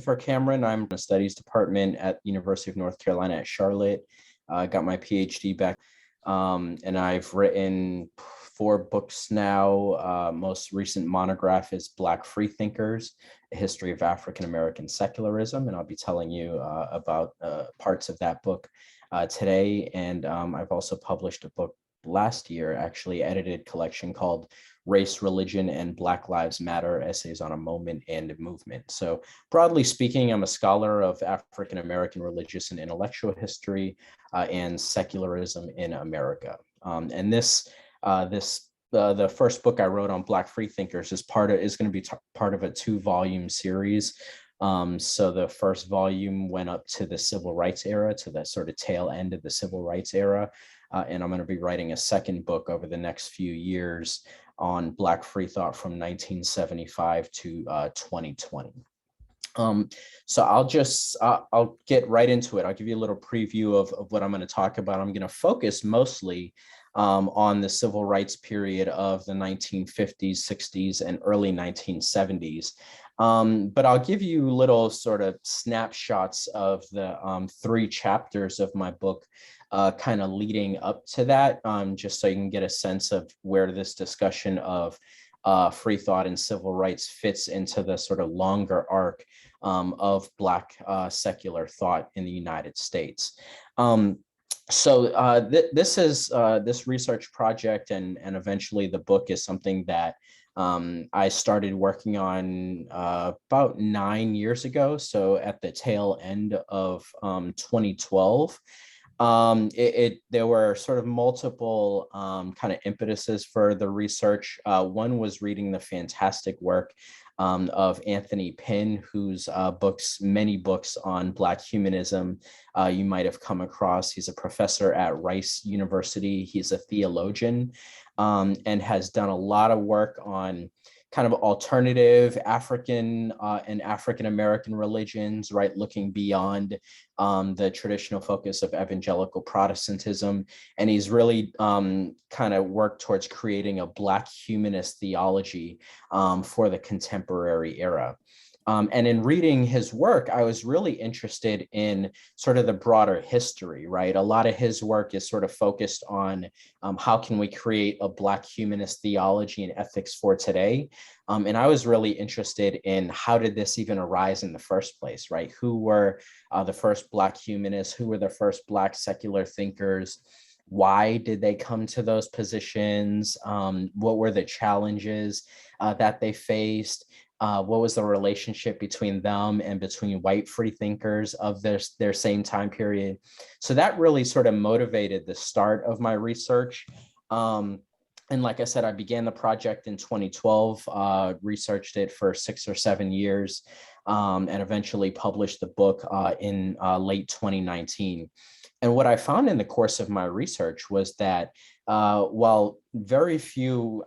For Cameron, I'm in the studies department at University of North Carolina at Charlotte. I got my PhD back, and I've written 4 books now. Most recent monograph is Black Freethinkers, A History of African American Secularism, and I'll be telling you about parts of that book today. And I've also published a book last year, actually edited collection called Race, Religion, and Black Lives Matter, Essays on a Moment and a Movement. So broadly speaking, I'm a scholar of African American religious and intellectual history and secularism in America. And the first book I wrote on Black freethinkers is going to be part of a 2-volume series. So the first volume went up to the civil rights era, to the sort of tail end of the civil rights era. And I'm going to be writing a second book over the next few years on Black Freethought from 1975 to 2020. So I'll get right into it. I'll give you a little preview of what I'm going to talk about. I'm going to focus mostly on the civil rights period of the 1950s, 60s, and early 1970s. But I'll give you little sort of snapshots of the 3 chapters of my book kind of leading up to that, just so you can get a sense of where this discussion of free thought and civil rights fits into the sort of longer arc of Black secular thought in the United States. This research project and eventually the book is something that I started working on about 9 years ago. So at the tail end of 2012. There were sort of multiple kind of impetuses for the research. One was reading the fantastic work of Anthony Pinn, whose many books on Black humanism you might have come across. He's a professor at Rice University. He's a theologian and has done a lot of work on kind of alternative African and African American religions, right? Looking beyond the traditional focus of evangelical Protestantism. And he's really kind of worked towards creating a Black humanist theology for the contemporary era. And in reading his work, I was really interested in sort of the broader history, right? A lot of his work is sort of focused on how can we create a Black humanist theology and ethics for today. And I was really interested in how did this even arise in the first place, right? Who were the first Black humanists? Who were the first Black secular thinkers? Why did they come to those positions? What were the challenges that they faced? What was the relationship between them and between white freethinkers of their same time period? So that really sort of motivated the start of my research. And like I said, I began the project in 2012, researched it for 6 or 7 years, and eventually published the book in late 2019. And what I found in the course of my research was that while very few,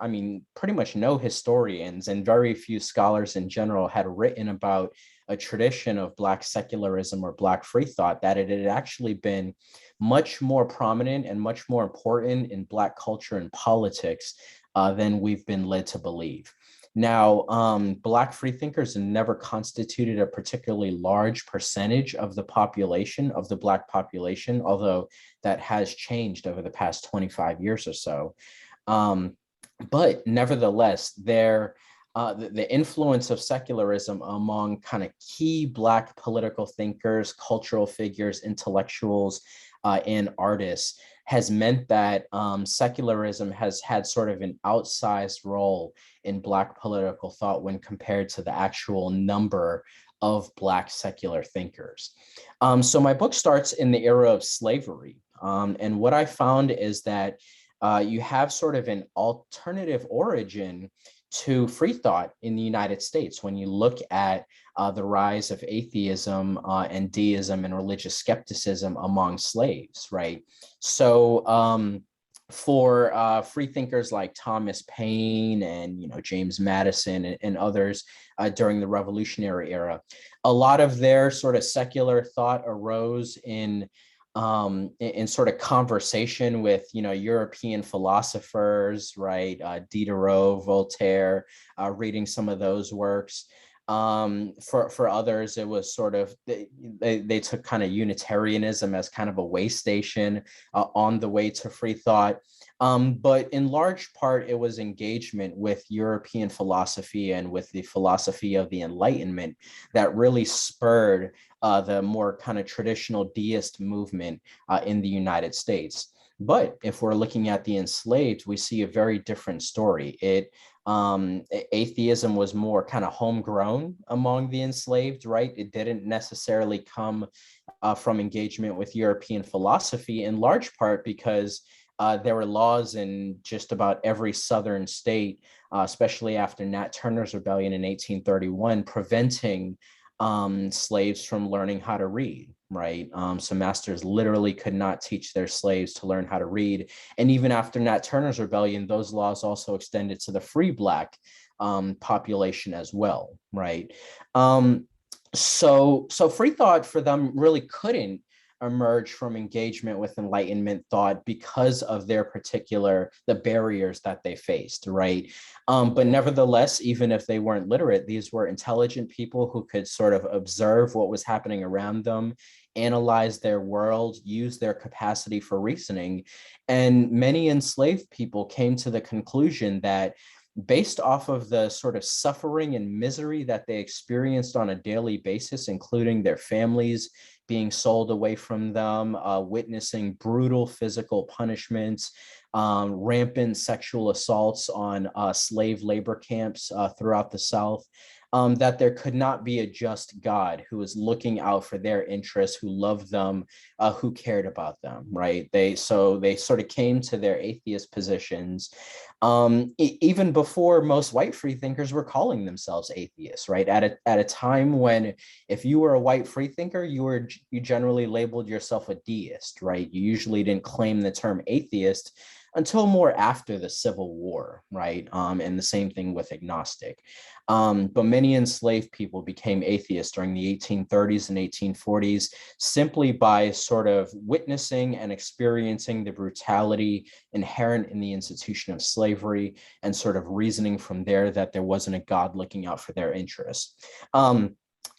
pretty much no historians and very few scholars in general had written about a tradition of Black secularism or Black free thought, that it had actually been much more prominent and much more important in Black culture and politics than we've been led to believe. Now, Black freethinkers never constituted a particularly large percentage of the population, of the Black population, although that has changed over the past 25 years or so. But nevertheless, the influence of secularism among kind of key Black political thinkers, cultural figures, intellectuals, and artists has meant that secularism has had sort of an outsized role in Black political thought when compared to the actual number of Black secular thinkers. So my book starts in the era of slavery. And what I found is that you have sort of an alternative origin to free thought in the United States when you look at the rise of atheism and deism and religious skepticism among slaves, right? So for free thinkers like Thomas Paine and James Madison and others during the Revolutionary era, a lot of their sort of secular thought arose in sort of conversation with European philosophers, right? Diderot, Voltaire, reading some of those works. For others, it was sort of, they took kind of Unitarianism as kind of a way station on the way to free thought. But in large part, it was engagement with European philosophy and with the philosophy of the Enlightenment that really spurred the more kind of traditional deist movement in the United States. But if we're looking at the enslaved, we see a very different story. Atheism was more kind of homegrown among the enslaved, right? It didn't necessarily come from engagement with European philosophy, in large part because there were laws in just about every southern state, especially after Nat Turner's rebellion in 1831, preventing slaves from learning how to read, right? So masters literally could not teach their slaves to learn how to read. And even after Nat Turner's rebellion, those laws also extended to the free Black population as well, right? So free thought for them really couldn't emerge from engagement with Enlightenment thought because of the barriers that they faced, right? But nevertheless, even if they weren't literate, these were intelligent people who could sort of observe what was happening around them, analyze their world, use their capacity for reasoning. And many enslaved people came to the conclusion that based off of the sort of suffering and misery that they experienced on a daily basis, including their families being sold away from them, witnessing brutal physical punishments, rampant sexual assaults on slave labor camps throughout the South, that there could not be a just God who was looking out for their interests, who loved them, who cared about them, right? So they sort of came to their atheist positions even before most white freethinkers were calling themselves atheists, right? At a time when, if you were a white freethinker, you generally labeled yourself a deist, right? You usually didn't claim the term atheist until more after the Civil War, right? And the same thing with agnostic. But many enslaved people became atheists during the 1830s and 1840s simply by sort of witnessing and experiencing the brutality inherent in the institution of slavery and sort of reasoning from there that there wasn't a God looking out for their interests.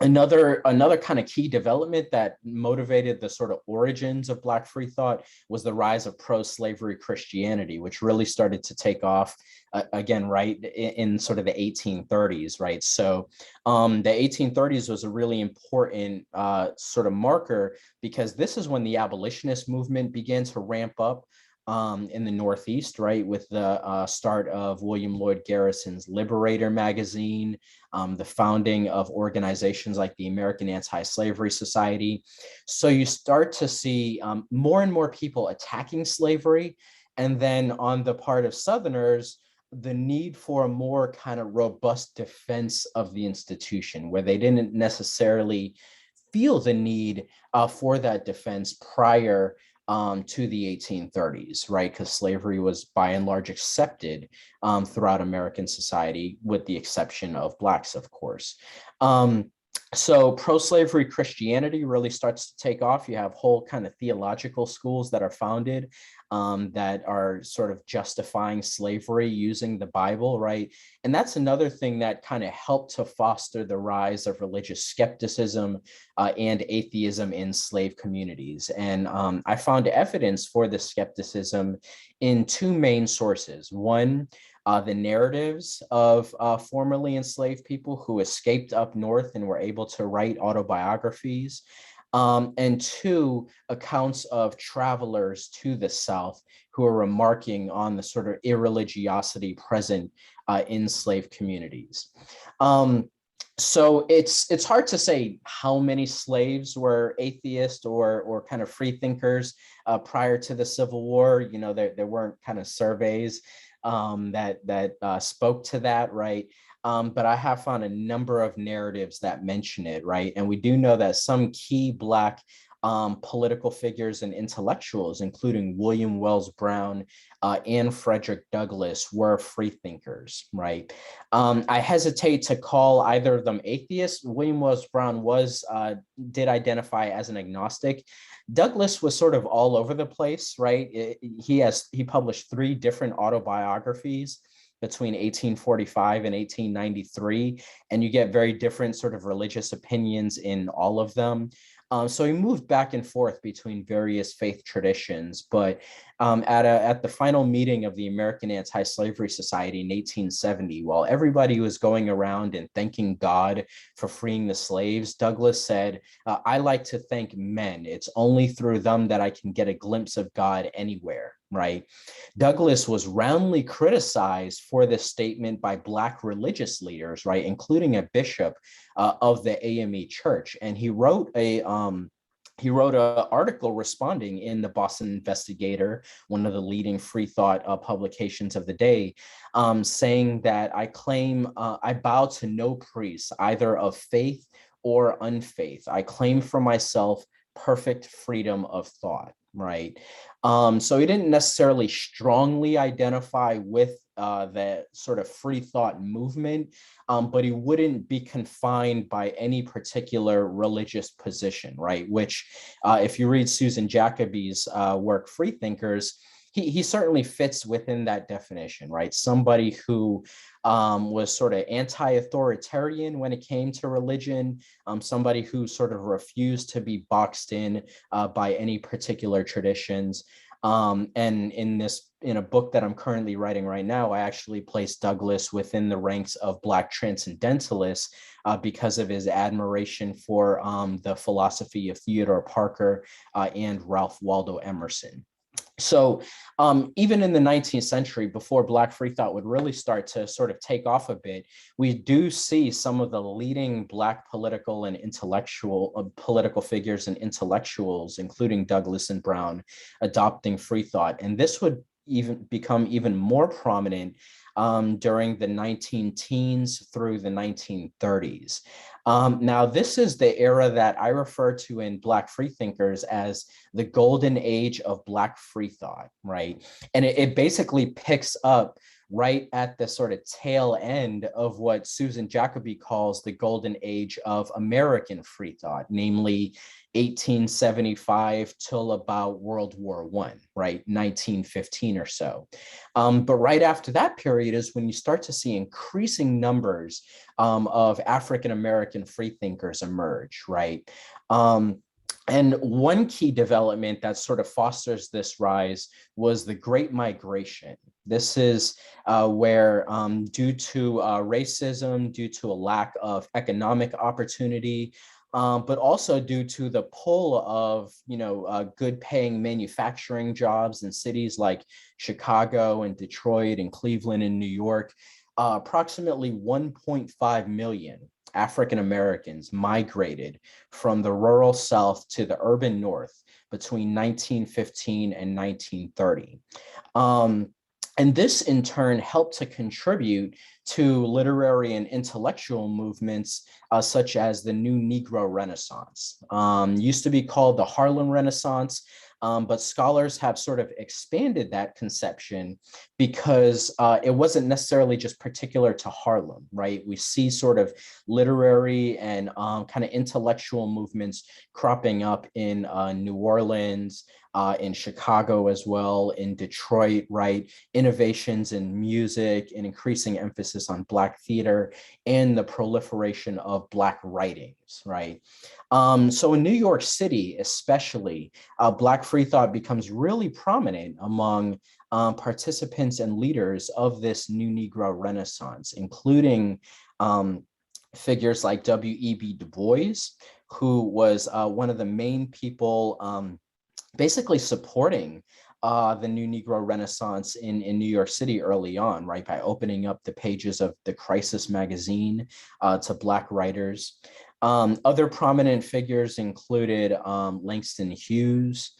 Another kind of key development that motivated the sort of origins of Black free thought was the rise of pro-slavery Christianity, which really started to take off again, right, in sort of the 1830s, right? So the 1830s was a really important sort of marker because this is when the abolitionist movement began to ramp up in the Northeast, right, with the start of William Lloyd Garrison's Liberator magazine, the founding of organizations like the American Anti-Slavery Society. So you start to see more and more people attacking slavery. And then on the part of Southerners, the need for a more kind of robust defense of the institution, where they didn't necessarily feel the need for that defense prior to the 1830s, right? Because slavery was by and large accepted throughout American society, with the exception of Blacks, of course. So pro-slavery Christianity really starts to take off. You have whole kind of theological schools that are founded that are sort of justifying slavery using the Bible, right? And that's another thing that kind of helped to foster the rise of religious skepticism and atheism in slave communities. And I found evidence for this skepticism in two main sources. One, the narratives of formerly enslaved people who escaped up north and were able to write autobiographies. And two, accounts of travelers to the South who are remarking on the sort of irreligiosity present in slave communities. So it's hard to say how many slaves were atheist or kind of free thinkers prior to the Civil War. You know, there weren't kind of surveys that spoke to that, right? But I have found a number of narratives that mention it, right? And we do know that some key Black political figures and intellectuals, including William Wells Brown and Frederick Douglass, were free thinkers, right? I hesitate to call either of them atheists. William Wells Brown did identify as an agnostic. Douglass was sort of all over the place, right? He published 3 different autobiographies between 1845 and 1893. and you get very different sort of religious opinions in all of them. So he moved back and forth between various faith traditions, but at the final meeting of the American Anti-Slavery Society in 1870, while everybody was going around and thanking God for freeing the slaves, Douglass said, "I like to thank men. It's only through them that I can get a glimpse of God anywhere." Right? Douglass was roundly criticized for this statement by Black religious leaders, right, including a bishop of the AME Church, and he wrote an article responding in the Boston Investigator, one of the leading Freethought publications of the day, saying that I bow to no priest, either of faith or unfaith. I claim for myself perfect freedom of thought. Right. So he didn't necessarily strongly identify with the sort of free thought movement, but he wouldn't be confined by any particular religious position, right? Which, if you read Susan Jacoby's work, Freethinkers, he certainly fits within that definition, right? Somebody who was sort of anti-authoritarian when it came to religion, somebody who sort of refused to be boxed in by any particular traditions. And in a book that I'm currently writing right now, I actually place Douglass within the ranks of Black transcendentalists because of his admiration for the philosophy of Theodore Parker and Ralph Waldo Emerson. So even in the 19th century, before Black free thought would really start to sort of take off a bit, we do see some of the leading Black political and political figures and intellectuals, including Douglass and Brown, adopting free thought. And this would become even more prominent during the 19-teens through the 1930s. Now, this is the era that I refer to in Black freethinkers as the golden age of Black free thought, right? And it basically picks up right at the sort of tail end of what Susan Jacoby calls the golden age of American free thought, namely 1875 till about World War I, right? 1915 or so. But right after that period is when you start to see increasing numbers of African-American freethinkers emerge, right? And one key development that sort of fosters this rise was the Great Migration. This is where, due to racism, due to a lack of economic opportunity, but also due to the pull of, good-paying manufacturing jobs in cities like Chicago and Detroit and Cleveland and New York, approximately 1.5 million African Americans migrated from the rural South to the urban North between 1915 and 1930. And this in turn helped to contribute to literary and intellectual movements such as the New Negro Renaissance. Used to be called the Harlem Renaissance, but scholars have sort of expanded that conception because it wasn't necessarily just particular to Harlem, right? We see sort of literary and kind of intellectual movements cropping up in New Orleans, in Chicago as well, in Detroit, right? Innovations in music and increasing emphasis on Black theater and the proliferation of Black writings, right? So in New York City, especially, Black free thought becomes really prominent among participants and leaders of this New Negro Renaissance, including figures like W.E.B. Du Bois, who was one of the main people basically supporting the New Negro Renaissance in New York City early on, right, by opening up the pages of the Crisis magazine to Black writers. Other prominent figures included Langston Hughes,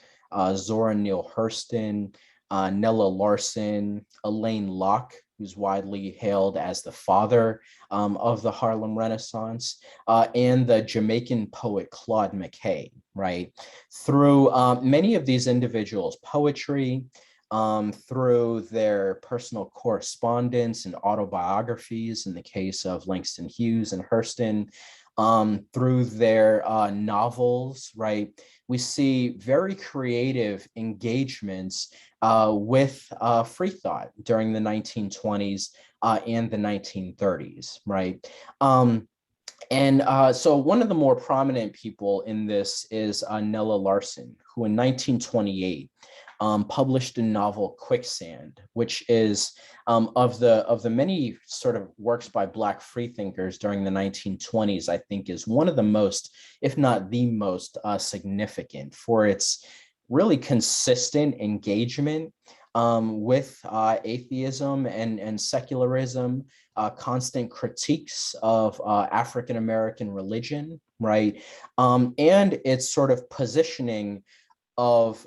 Zora Neale Hurston, Nella Larson, Elaine Locke, who's widely hailed as the father of the Harlem Renaissance, and the Jamaican poet Claude McKay, right? Through many of these individuals' poetry, through their personal correspondence and autobiographies, in the case of Langston Hughes and Hurston, through their novels, right? We see very creative engagements with free thought during the 1920s and the 1930s, right? So one of the more prominent people in this is Nella Larsen, who in 1928 published a novel Quicksand, which is of the many sort of works by Black freethinkers during the 1920s, I think is one of the most, if not the most significant for its really consistent engagement with atheism and secularism, constant critiques of African-American religion, right? And its sort of positioning of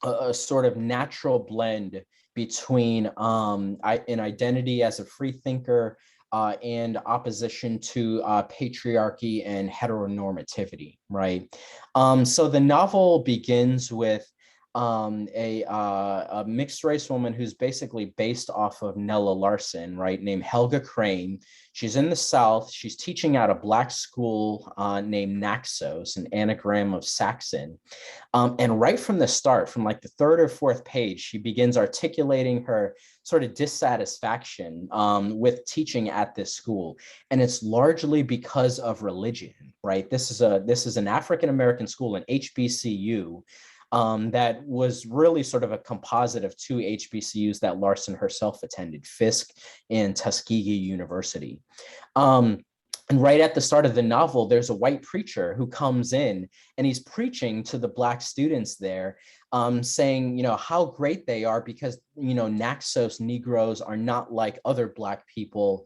a sort of natural blend between an identity as a free thinker and opposition to patriarchy and heteronormativity, right? So the novel begins with a mixed race woman who's basically based off of Nella Larsen, right, named Helga Crane. She's in the South. She's teaching at a Black school named Naxos, an anagram of Saxon. And right from the start, from like the third or fourth page, she begins articulating her sort of dissatisfaction with teaching at this school. And it's largely because of religion, right? This is an African-American school, an HBCU, that was really sort of a composite of two HBCUs that Larsen herself attended, Fisk and Tuskegee University. And right at the start of the novel, there's a white preacher who comes in and he's preaching to the Black students there, saying, how great they are because, Naxos Negroes are not like other Black people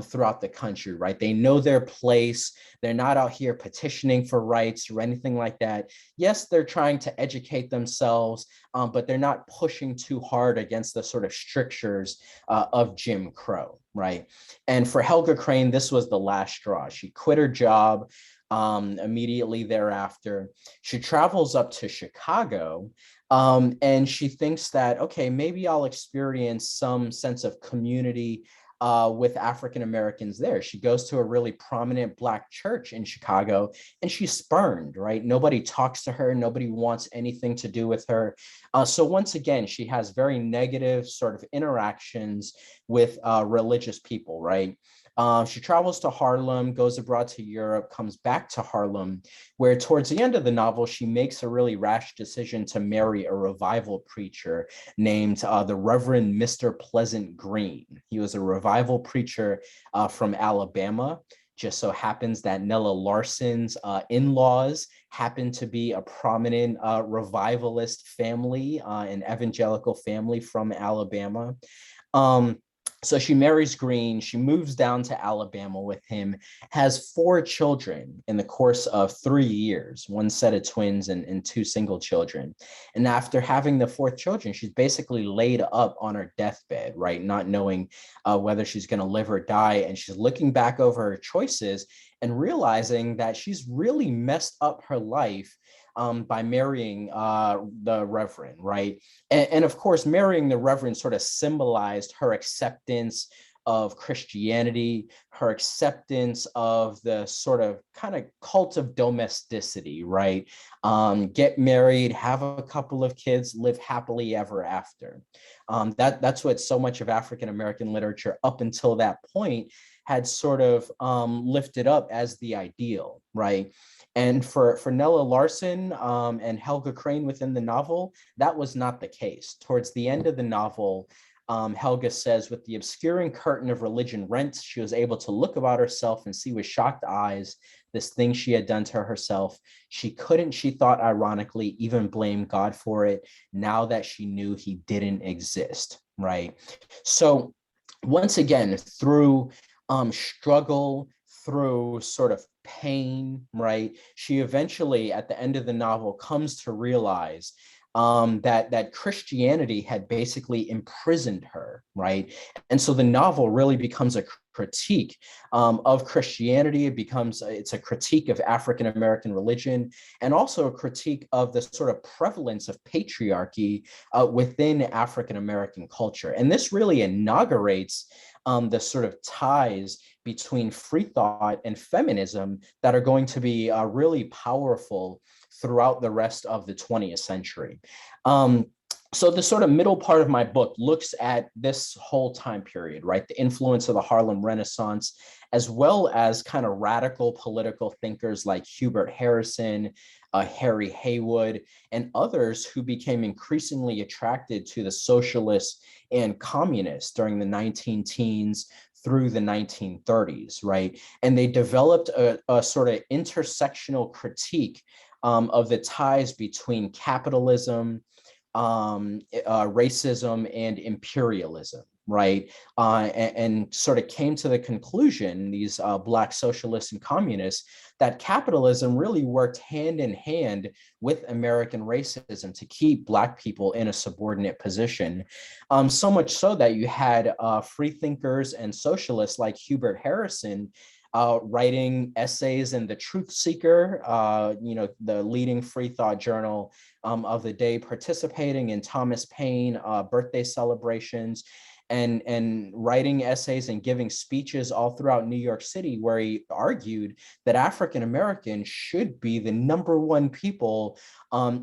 throughout the country, right? They know their place. They're not out here petitioning for rights or anything like that. Yes, they're trying to educate themselves, but they're not pushing too hard against the sort of strictures of Jim Crow, right? And for Helga Crane, this was the last straw. She quit her job immediately thereafter. She travels up to Chicago and she thinks that, okay, maybe I'll experience some sense of community with African Americans there. She goes to a really prominent Black church in Chicago and she's spurned, right? Nobody talks to her. Nobody wants anything to do with her. So once again, she has very negative sort of interactions with religious people, right? She travels to Harlem, goes abroad to Europe, comes back to Harlem, where towards the end of the novel, she makes a really rash decision to marry a revival preacher named the Reverend Mr. Pleasant Green. He was a revival preacher from Alabama. Just so happens that Nella Larsen's in-laws happen to be a prominent revivalist family, an evangelical family from Alabama. So she marries Green, she moves down to Alabama with him, has 4 children in the course of 3 years, 1 set of twins and 2 single children. And after having the 4th children, she's basically laid up on her deathbed, right? Not knowing whether she's going to live or die. And she's looking back over her choices and realizing that she's really messed up her life by marrying the Reverend, right? And of course, marrying the Reverend sort of symbolized her acceptance of Christianity, her acceptance of the sort of kind of cult of domesticity, right? Get married, have a couple of kids, live happily ever after. That's what so much of African-American literature up until that point had sort of lifted up as the ideal, right? And for Nella Larsen and Helga Crane within the novel, that was not the case. Towards the end of the novel, Helga says, with the obscuring curtain of religion rent, she was able to look about herself and see with shocked eyes this thing she had done to herself. She couldn't, she thought ironically, even blame God for it now that she knew he didn't exist, right? So once again, through struggle, through sort of pain, right? She eventually, at the end of the novel, comes to realize that Christianity had basically imprisoned her, right? And so the novel really becomes a critique of Christianity. It's a critique of African-American religion, and also a critique of the sort of prevalence of patriarchy within African-American culture. And this really inaugurates the sort of ties between free thought and feminism that are going to be really powerful throughout the rest of the 20th century. So the sort of middle part of my book looks at this whole time period, right? The influence of the Harlem Renaissance, as well as kind of radical political thinkers like Hubert Harrison, Harry Haywood, and others who became increasingly attracted to the socialists and communists during the 19 teens through the 1930s, right? And they developed a sort of intersectional critique of the ties between capitalism, racism, and imperialism, right? And sort of came to the conclusion, these Black socialists and communists, that capitalism really worked hand in hand with American racism to keep Black people in a subordinate position. So much so that you had free thinkers and socialists like Hubert Harrison writing essays in the Truth Seeker, the leading Freethought journal of the day, participating in Thomas Paine birthday celebrations, and writing essays and giving speeches all throughout New York City, where he argued that African Americans should be the number one people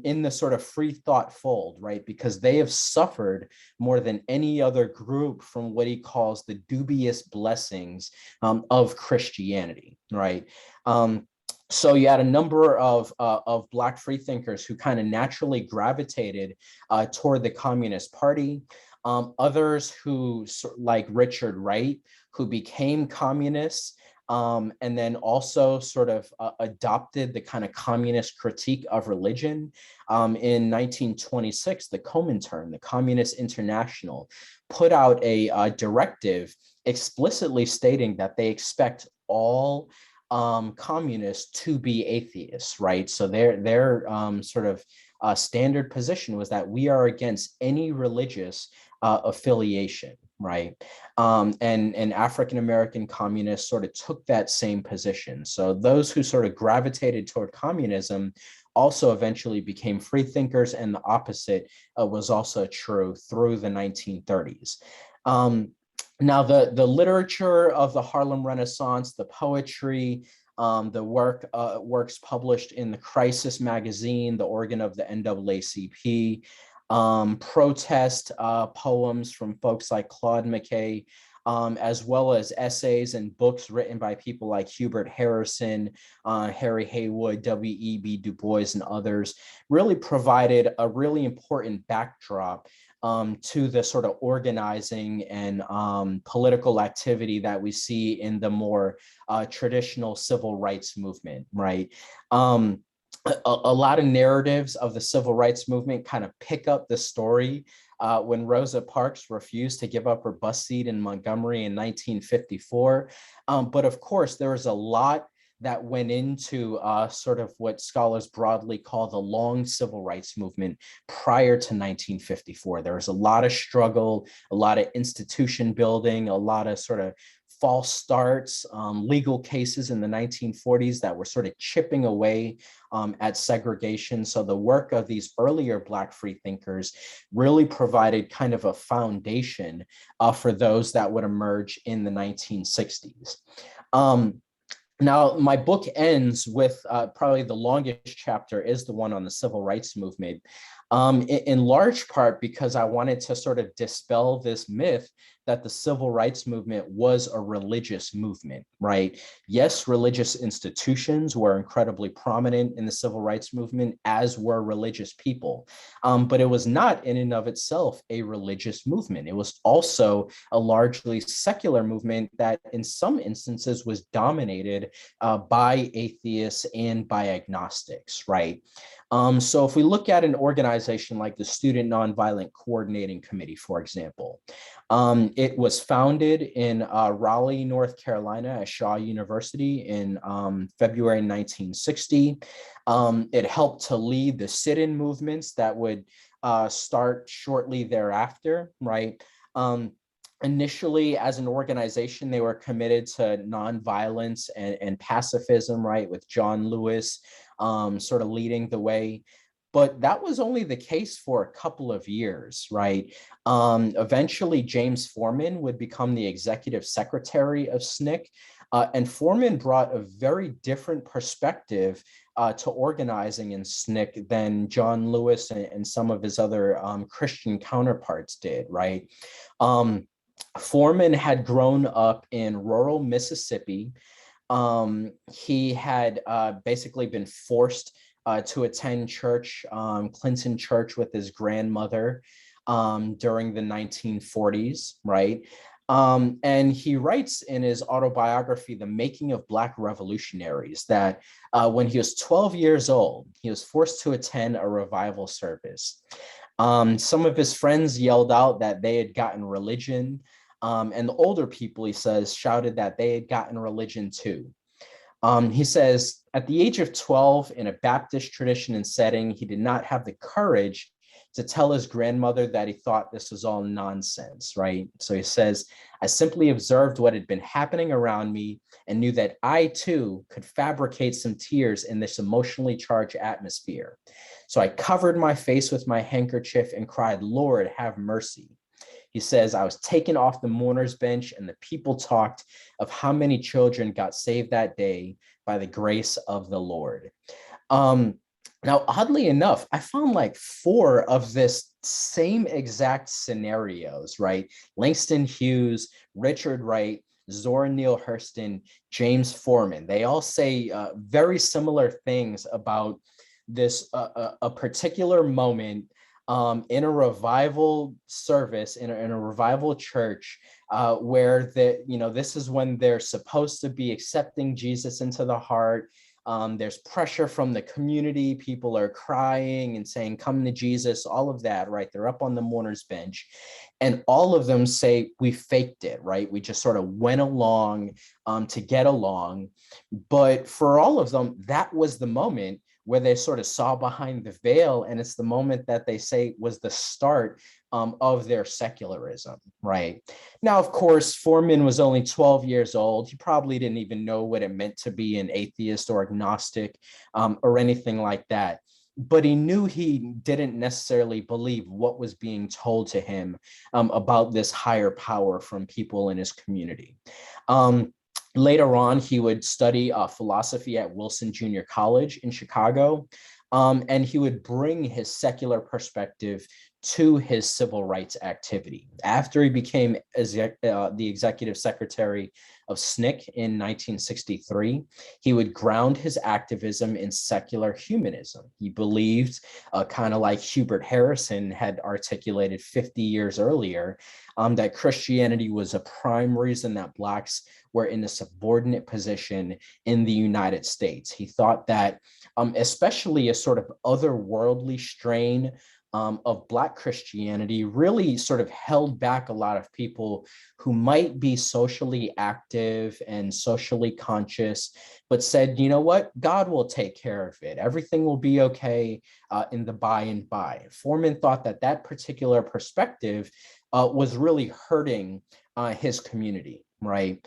in the sort of free thought fold, right? Because they have suffered more than any other group from what he calls the dubious blessings of Christianity, right? So you had a number of Black freethinkers who kind of naturally gravitated toward the Communist Party. Others who, like Richard Wright, who became communists, and then also sort of adopted the kind of communist critique of religion. In 1926, the Comintern, the Communist International, put out a directive explicitly stating that they expect all communists to be atheists, right? So their sort of standard position was that we are against any religious affiliation, right? And African American communists sort of took that same position. So those who sort of gravitated toward communism also eventually became free thinkers, and the opposite was also true through the 1930s. Now, the literature of the Harlem Renaissance, the poetry, the works published in the Crisis magazine, the organ of the NAACP, protest poems from folks like Claude McKay, as well as essays and books written by people like Hubert Harrison, Harry Haywood, W.E.B. Du Bois, and others, really provided a really important backdrop to the sort of organizing and political activity that we see in the more traditional civil rights movement, right? A lot of narratives of the civil rights movement kind of pick up the story when Rosa Parks refused to give up her bus seat in Montgomery in 1954. But of course, there was a lot that went into sort of what scholars broadly call the long civil rights movement prior to 1954. There was a lot of struggle, a lot of institution building, a lot of sort of false starts, legal cases in the 1940s that were sort of chipping away at segregation. So the work of these earlier Black freethinkers really provided kind of a foundation for those that would emerge in the 1960s. Now, my book ends with probably the longest chapter is the one on the civil rights movement, in large part because I wanted to sort of dispel this myth that the civil rights movement was a religious movement, right? Yes, religious institutions were incredibly prominent in the civil rights movement, as were religious people, but it was not in and of itself a religious movement. It was also a largely secular movement that in some instances was dominated by atheists and by agnostics, right? So if we look at an organization like the Student Nonviolent Coordinating Committee, for example, it was founded in Raleigh, North Carolina at Shaw University in February 1960. It helped to lead the sit-in movements that would start shortly thereafter, right? Initially, as an organization, they were committed to nonviolence and pacifism, right, with John Lewis sort of leading the way. But that was only the case for a couple of years, right? Eventually, James Forman would become the executive secretary of SNCC, and Forman brought a very different perspective to organizing in SNCC than John Lewis and some of his other Christian counterparts did, right? Forman had grown up in rural Mississippi. He had basically been forced to attend church, Clinton Church, with his grandmother during the 1940s, right? And he writes in his autobiography, The Making of Black Revolutionaries, that when he was 12 years old, he was forced to attend a revival service. Some of his friends yelled out that they had gotten religion. And the older people, he says, shouted that they had gotten religion too. He says, at the age of 12, in a Baptist tradition and setting, he did not have the courage to tell his grandmother that he thought this was all nonsense, right? So he says, I simply observed what had been happening around me and knew that I too could fabricate some tears in this emotionally charged atmosphere. So I covered my face with my handkerchief and cried, Lord, have mercy. He says, I was taken off the mourner's bench and the people talked of how many children got saved that day by the grace of the Lord. Now, oddly enough, I found like 4 of this same exact scenarios, right? Langston Hughes, Richard Wright, Zora Neale Hurston, James Forman. They all say very similar things about this a particular moment in a revival service, in a revival church, where this is when they're supposed to be accepting Jesus into the heart. There's pressure from the community. People are crying and saying, come to Jesus, all of that, right? They're up on the mourner's bench. And all of them say, we faked it, right? We just sort of went along to get along. But for all of them, that was the moment where they sort of saw behind the veil. And it's the moment that they say was the start of their secularism, right? Now, of course, Forman was only 12 years old. He probably didn't even know what it meant to be an atheist or agnostic or anything like that. But he knew he didn't necessarily believe what was being told to him about this higher power from people in his community. Later on, he would study philosophy at Wilson Junior College in Chicago, and he would bring his secular perspective to his civil rights activity. After he became the executive secretary of SNCC in 1963, he would ground his activism in secular humanism. He believed, kind of like Hubert Harrison had articulated 50 years earlier, that Christianity was a prime reason that Blacks were in a subordinate position in the United States. He thought that especially a sort of otherworldly strain of Black Christianity really sort of held back a lot of people who might be socially active and socially conscious, but said, you know what, God will take care of it. Everything will be okay in the by and by. Forman thought that that particular perspective was really hurting his community, right?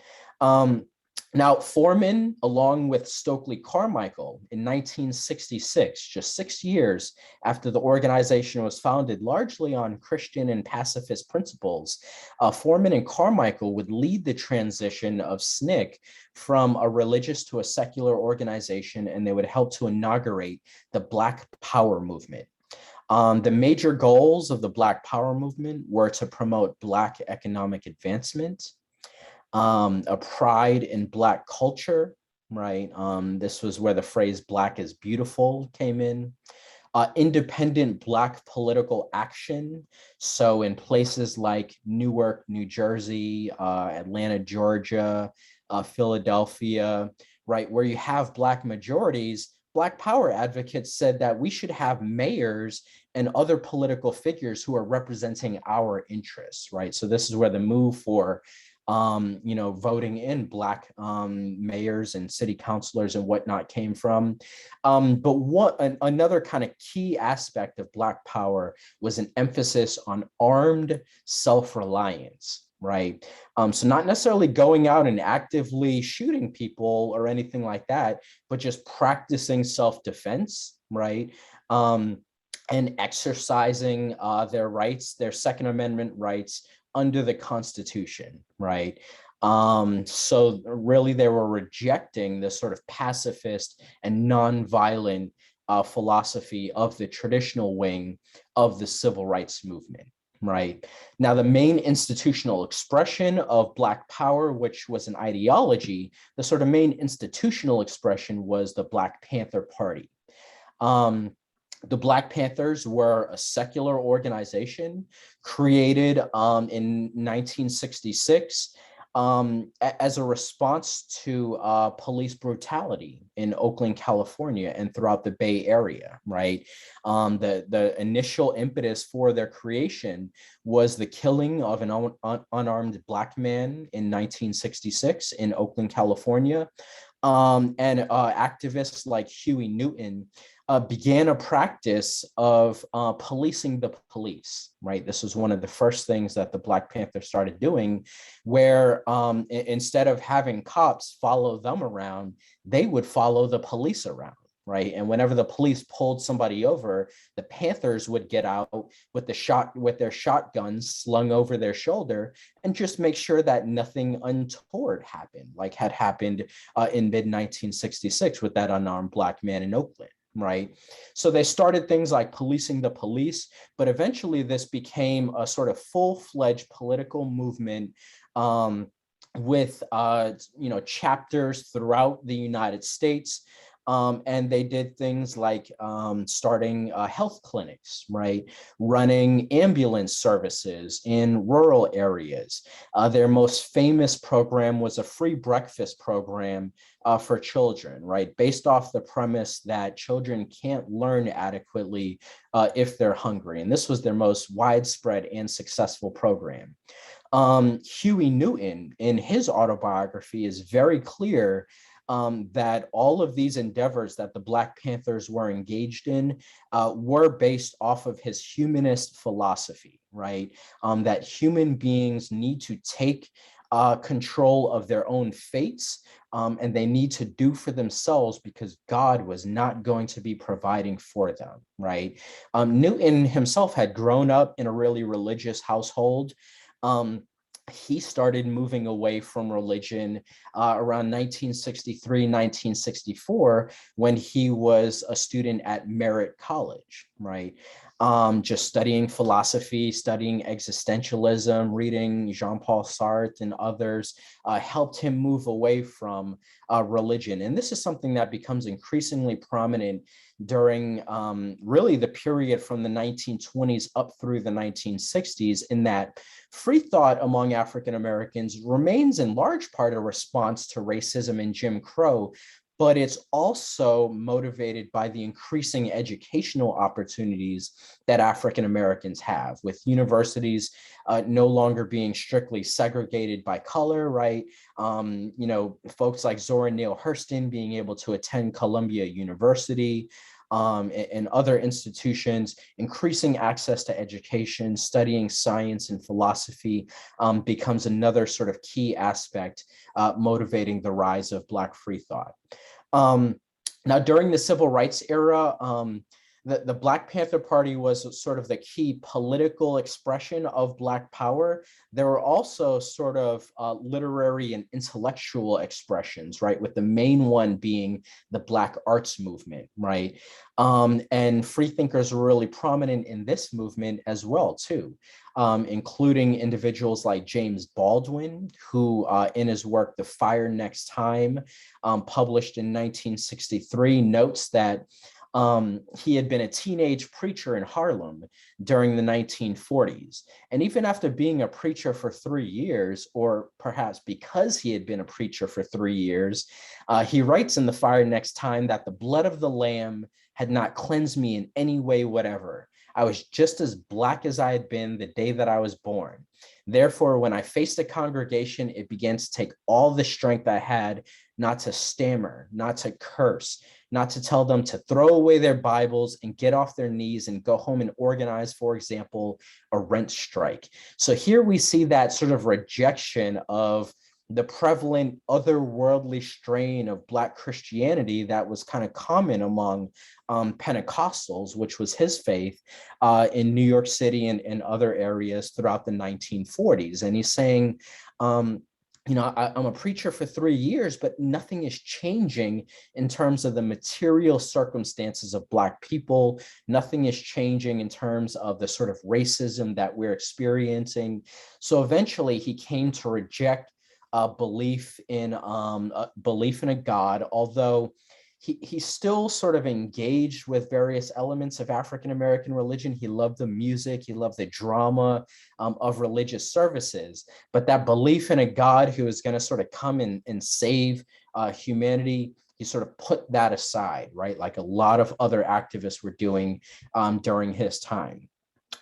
Now, Forman, along with Stokely Carmichael in 1966, just 6 years after the organization was founded, largely on Christian and pacifist principles, Forman and Carmichael would lead the transition of SNCC from a religious to a secular organization, and they would help to inaugurate the Black Power movement. The major goals of the Black Power movement were to promote Black economic advancement, a pride in Black culture, right? This was where the phrase Black is beautiful came in. Independent Black political action. So in places like Newark, New Jersey, Atlanta, Georgia, Philadelphia, right, where you have Black majorities, Black Power advocates said that we should have mayors and other political figures who are representing our interests, right? So this is where the move for voting in Black mayors and city councilors and whatnot came from. But another kind of key aspect of Black Power was an emphasis on armed self-reliance, right? So not necessarily going out and actively shooting people or anything like that, but just practicing self-defense, right? And exercising their rights, their Second Amendment rights, under the Constitution, right? So really they were rejecting this sort of pacifist and nonviolent philosophy of the traditional wing of the civil rights movement. Right. Now, the main institutional expression of Black Power, which was an ideology, the sort of main institutional expression was the Black Panther Party. Um, the Black Panthers were a secular organization created in 1966 as a response to police brutality in Oakland, California, and throughout the Bay Area, right? The initial impetus for their creation was the killing of an unarmed Black man in 1966 in Oakland, California. And activists like Huey Newton began a practice of policing the police, right? This was one of the first things that the Black Panthers started doing, where instead of having cops follow them around, they would follow the police around. Right. And whenever the police pulled somebody over, the Panthers would get out with their shotguns slung over their shoulder and just make sure that nothing untoward happened, like had happened in mid 1966 with that unarmed Black man in Oakland. Right. So they started things like policing the police, but eventually this became a sort of full-fledged political movement with chapters throughout the United States. And they did things like starting health clinics, right? Running ambulance services in rural areas. Their most famous program was a free breakfast program for children, right? Based off the premise that children can't learn adequately if they're hungry. And this was their most widespread and successful program. Huey Newton, in his autobiography, is very clear that all of these endeavors that the Black Panthers were engaged in were based off of his humanist philosophy, right? That human beings need to take control of their own fates, and they need to do for themselves because God was not going to be providing for them, right? Newton himself had grown up in a really religious household. He started moving away from religion around 1963, 1964, when he was a student at Merritt College, right? Just studying philosophy, studying existentialism, reading Jean-Paul Sartre and others helped him move away from religion. And this is something that becomes increasingly prominent during really the period from the 1920s up through the 1960s, in that free thought among African Americans remains in large part a response to racism and Jim Crow, but it's also motivated by the increasing educational opportunities that African Americans have, with universities no longer being strictly segregated by color, right? Folks like Zora Neale Hurston being able to attend Columbia University, and other institutions, increasing access to education, studying science and philosophy becomes another sort of key aspect motivating the rise of Black free thought. Now, during the civil rights era, the Black Panther Party was sort of the key political expression of Black power. There were also sort of literary and intellectual expressions, right? With the main one being the Black arts movement, right? And free thinkers were really prominent in this movement as well, too, including individuals like James Baldwin, who in his work, The Fire Next Time, published in 1963, notes that he had been a teenage preacher in Harlem during the 1940s. And even after being a preacher for 3 years, or perhaps because he had been a preacher for 3 years, he writes in The Fire Next Time that the blood of the Lamb had not cleansed me in any way whatever. I was just as Black as I had been the day that I was born. Therefore, when I faced a congregation, it began to take all the strength I had not to stammer, not to curse, not to tell them to throw away their Bibles and get off their knees and go home and organize, for example, a rent strike. So here we see that sort of rejection of the prevalent otherworldly strain of Black Christianity that was kind of common among Pentecostals, which was his faith, in New York City and other areas throughout the 1940s. And he's saying, I'm a preacher for 3 years, but nothing is changing in terms of the material circumstances of Black people. Nothing is changing in terms of the sort of racism that we're experiencing. So eventually he came to reject belief in a God, although he still sort of engaged with various elements of African American religion. He loved the music, he loved the drama of religious services, but that belief in a God who is going to sort of come and save humanity, he sort of put that aside, right? Like a lot of other activists were doing during his time.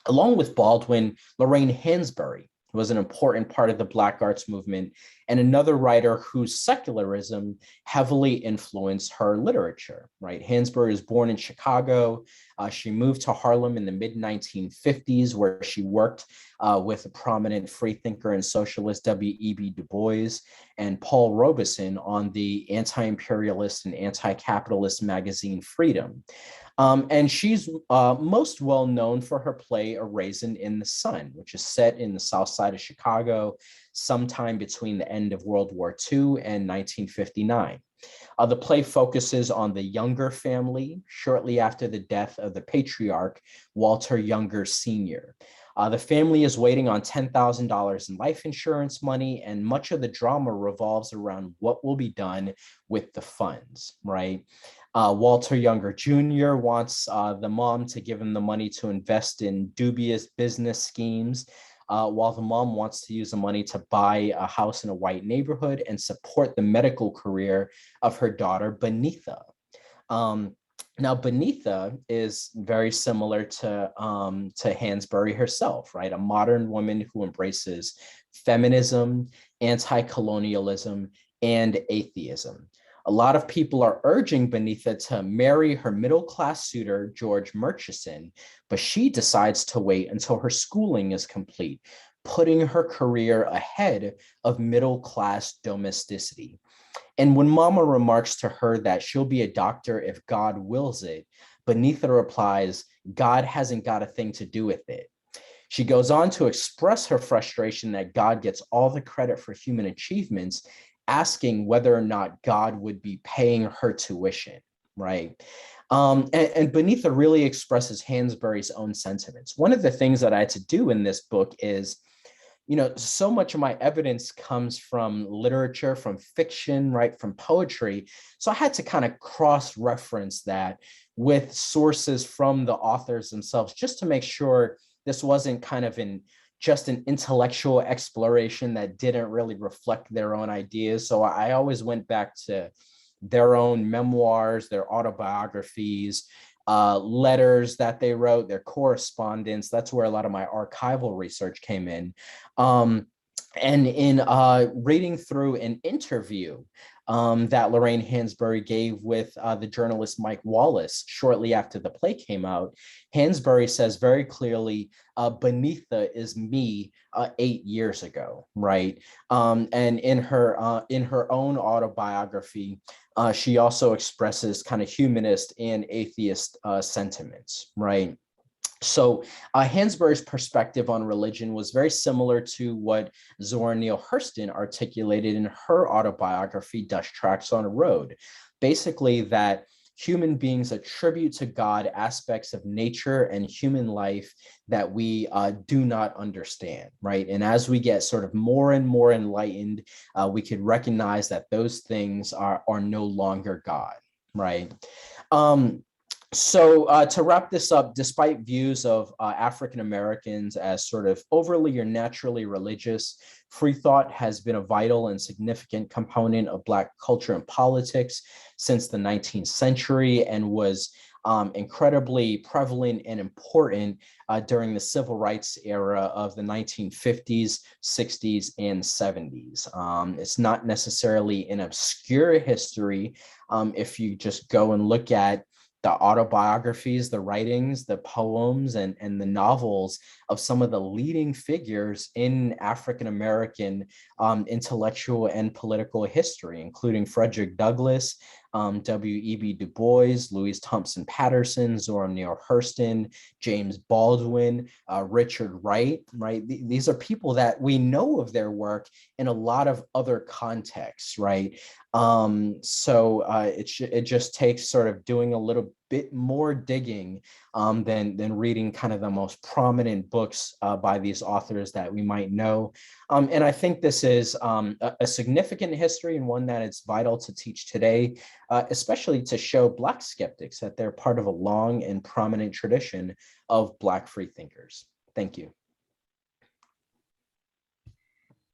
Along with Baldwin, Lorraine Hansberry was an important part of the Black arts movement, and another writer whose secularism heavily influenced her literature, right? Hansberry was born in Chicago. She moved to Harlem in the mid-1950s, where she worked with a prominent freethinker and socialist W.E.B. Du Bois and Paul Robeson on the anti-imperialist and anti-capitalist magazine Freedom. And she's most well known for her play A Raisin in the Sun, which is set in the South Side of Chicago sometime between the end of World War II and 1959. The play focuses on the Younger family shortly after the death of the patriarch, Walter Younger Sr. The family is waiting on $10,000 in life insurance money, and much of the drama revolves around what will be done with the funds, right? Walter Younger Jr. wants the mom to give him the money to invest in dubious business schemes, while the mom wants to use the money to buy a house in a white neighborhood and support the medical career of her daughter, Benitha. Now, Benitha is very similar to Hansberry herself, right? A modern woman who embraces feminism, anti-colonialism, and atheism. A lot of people are urging Benitha to marry her middle-class suitor, George Murchison, but she decides to wait until her schooling is complete, putting her career ahead of middle-class domesticity. And when Mama remarks to her that she'll be a doctor if God wills it, Benitha replies, God hasn't got a thing to do with it. She goes on to express her frustration that God gets all the credit for human achievements, asking whether or not God would be paying her tuition, right? And Benitha really expresses Hansberry's own sentiments. One of the things that I had to do in this book is, so much of my evidence comes from literature, from fiction, right, from poetry. So I had to kind of cross-reference that with sources from the authors themselves, just to make sure this wasn't kind of just an intellectual exploration that didn't really reflect their own ideas. So I always went back to their own memoirs, their autobiographies, letters that they wrote, their correspondence. That's where a lot of my archival research came in. And in reading through an interview that Lorraine Hansberry gave with the journalist Mike Wallace shortly after the play came out, Hansberry says very clearly, Benitha is me 8 years ago, right? And in her own autobiography, she also expresses kind of humanist and atheist sentiments, right? So Hansberry's perspective on religion was very similar to what Zora Neale Hurston articulated in her autobiography, Dust Tracks on a Road. Basically, that human beings attribute to God aspects of nature and human life that we do not understand, right? And as we get sort of more and more enlightened, we could recognize that those things are no longer God, right? So to wrap this up, despite views of African Americans as sort of overly or naturally religious, Freethought has been a vital and significant component of Black culture and politics since the 19th century, and was incredibly prevalent and important during the civil rights era of the 1950s, 60s, and 70s. It's not necessarily an obscure history if you just go and look at the autobiographies, the writings, the poems, and the novels of some of the leading figures in African-American intellectual and political history, including Frederick Douglass, W.E.B. Du Bois, Louise Thompson Patterson, Zora Neale Hurston, James Baldwin, Richard Wright, right? These are people that we know of their work in a lot of other contexts, right? It just takes sort of doing a little bit more digging than reading kind of the most prominent books by these authors that we might know. And I think this is a significant history and one that it's vital to teach today, especially to show Black skeptics that they're part of a long and prominent tradition of Black freethinkers. Thank you.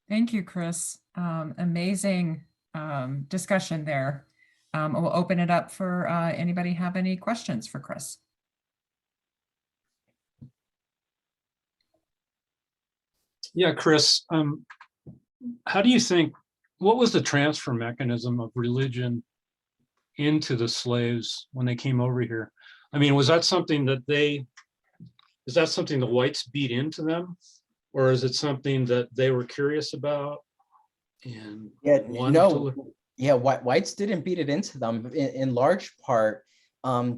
Thank you, Chris. Amazing discussion there. We'll open it up for anybody have any questions for Chris. Yeah, Chris, how do you think, what was the transfer mechanism of religion into the slaves when they came over here? I mean, was that something that is that something the whites beat into them? Or is it something that they were curious about and whites didn't beat it into them in large part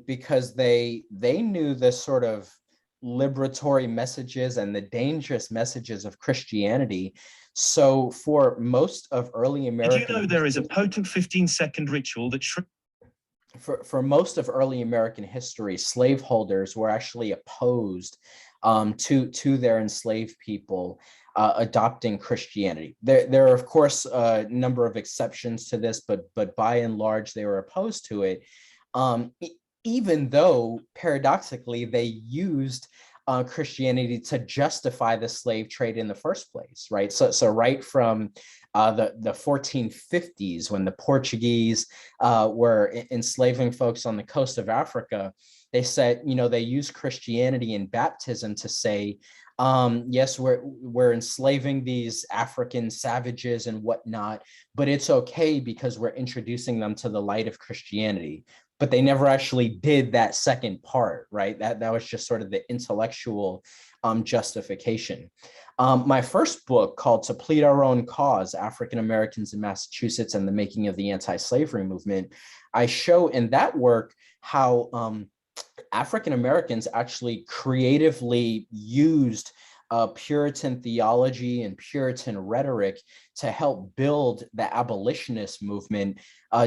because they knew the sort of liberatory messages and the dangerous messages of Christianity. So for most of early American, did you know there is a potent 15-second ritual that for most of early American history, slaveholders were actually opposed to their enslaved people adopting Christianity. There are, of course, a number of exceptions to this, but by and large, they were opposed to it, even though, paradoxically, they used Christianity to justify the slave trade in the first place, right? So right from the 1450s, when the Portuguese were enslaving folks on the coast of Africa, they said, they used Christianity in baptism to say, yes, we're enslaving these African savages and whatnot, but it's okay because we're introducing them to the light of Christianity. But they never actually did that second part, right? That was just sort of the intellectual justification. My first book, called To Plead Our Own Cause, African Americans in Massachusetts and the Making of the Anti-Slavery Movement, I show in that work how African Americans actually creatively used Puritan theology and Puritan rhetoric to help build the abolitionist movement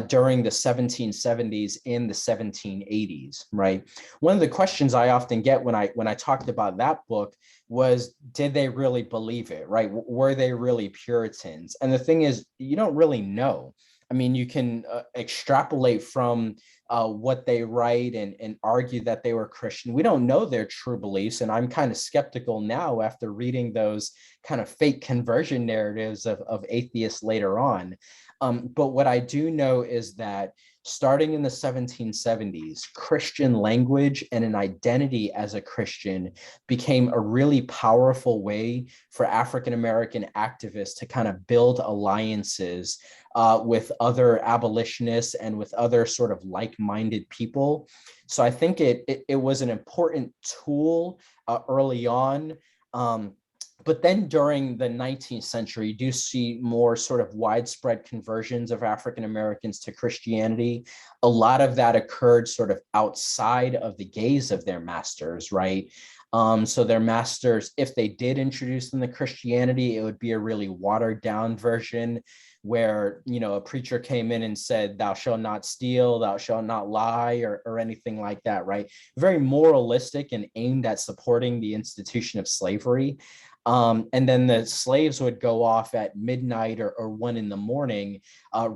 during the 1770s and the 1780s, right? One of the questions I often get when I talked about that book was, did they really believe it, right? Were they really Puritans? And the thing is, you don't really know. I mean, you can extrapolate from what they write and argue that they were Christian. We don't know their true beliefs. And I'm kind of skeptical now after reading those kind of fake conversion narratives of atheists later on. But what I do know is that starting in the 1770s, Christian language and an identity as a Christian became a really powerful way for African-American activists to kind of build alliances with other abolitionists and with other sort of like-minded people. So I think it was an important tool early on. But then during the 19th century, you do see more sort of widespread conversions of African Americans to Christianity. A lot of that occurred sort of outside of the gaze of their masters, right? So their masters, if they did introduce them to Christianity, it would be a really watered down version where, a preacher came in and said, thou shalt not steal, thou shalt not lie, or anything like that, right? Very moralistic and aimed at supporting the institution of slavery. And then the slaves would go off at midnight or 1 a.m,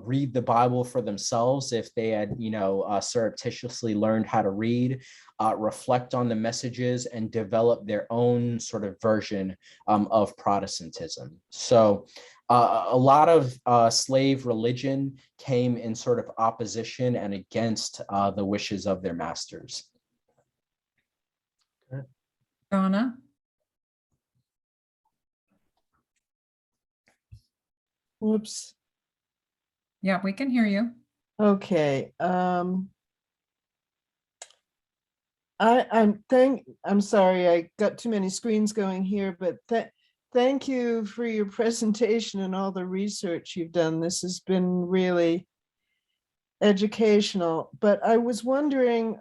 read the Bible for themselves if they had, surreptitiously learned how to read, reflect on the messages, and develop their own sort of version of Protestantism. So a lot of slave religion came in sort of opposition and against the wishes of their masters. Donna? Whoops. Yeah, we can hear you. Okay. I'm sorry, I got too many screens going here, but thank you for your presentation and all the research you've done. This has been really educational, but I was wondering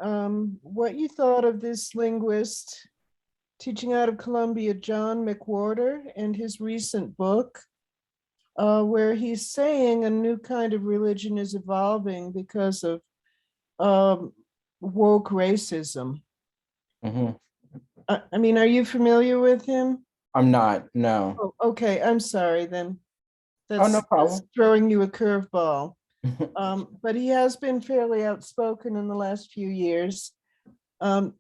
what you thought of this linguist teaching out of Columbia, John McWhorter, and his recent book, where he's saying a new kind of religion is evolving because of woke racism. Mhm. I mean, are you familiar with him? I'm not, no. Oh, okay, I'm sorry then. Oh, no That's problem. throwing you a curveball. But he has been fairly outspoken in the last few years. And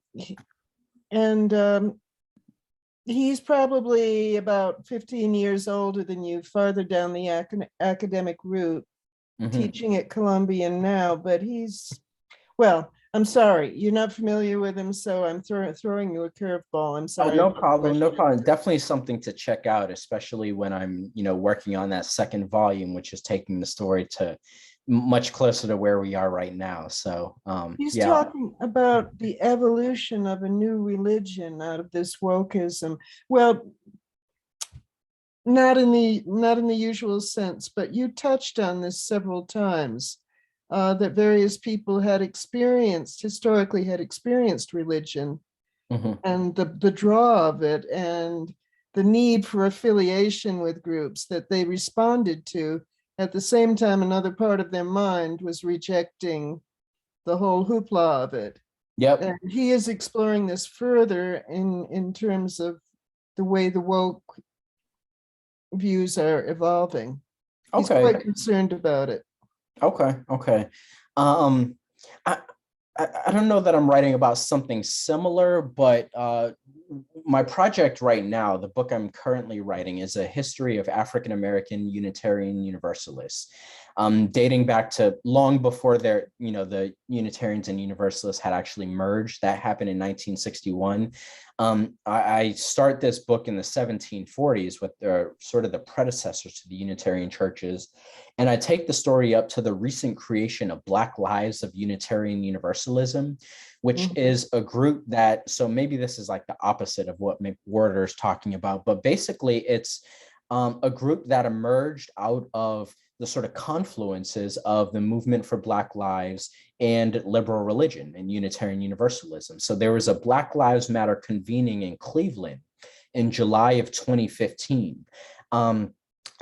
he's probably about 15 years older than you, farther down the academic route, Mhm. teaching at Columbia now, but well, I'm sorry, you're not familiar with him, so I'm throwing you a curveball. I'm Oh, sorry. no problem, no problem. Definitely something to check out, especially when I'm, working on that second volume, which is taking the story to much closer to where we are right now. So, He's yeah. talking about the evolution of a new religion out of this wokeism. Well, not in the usual sense, but you touched on this several times, that various people historically had experienced religion, Mhm. and the draw of it and the need for affiliation with groups that they responded to. At the same time, another part of their mind was rejecting the whole hoopla of it. Yep. And he is exploring this further in terms of the way the woke views are evolving. He's Okay. quite concerned about it. Okay. Um, I, I don't know that I'm writing about something similar, but my project right now, the book I'm currently writing, is a history of African American Unitarian Universalists, dating back to long before the Unitarians and Universalists had actually merged. That happened in 1961. I start this book in the 1740s with sort of the predecessors to the Unitarian churches. And I take the story up to the recent creation of Black Lives of Unitarian Universalism, which is a group that, so maybe this is like the opposite of what McWhorter is talking about, but basically it's a group that emerged out of the sort of confluences of the movement for Black lives and liberal religion and Unitarian Universalism. So there was a Black Lives Matter convening in Cleveland in July of 2015.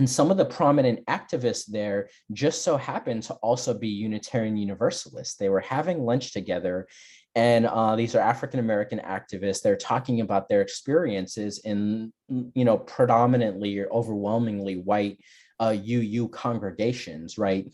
And some of the prominent activists there just so happened to also be Unitarian Universalists. They were having lunch together, and these are African-American activists. They're talking about their experiences in, predominantly or overwhelmingly white UU congregations, right?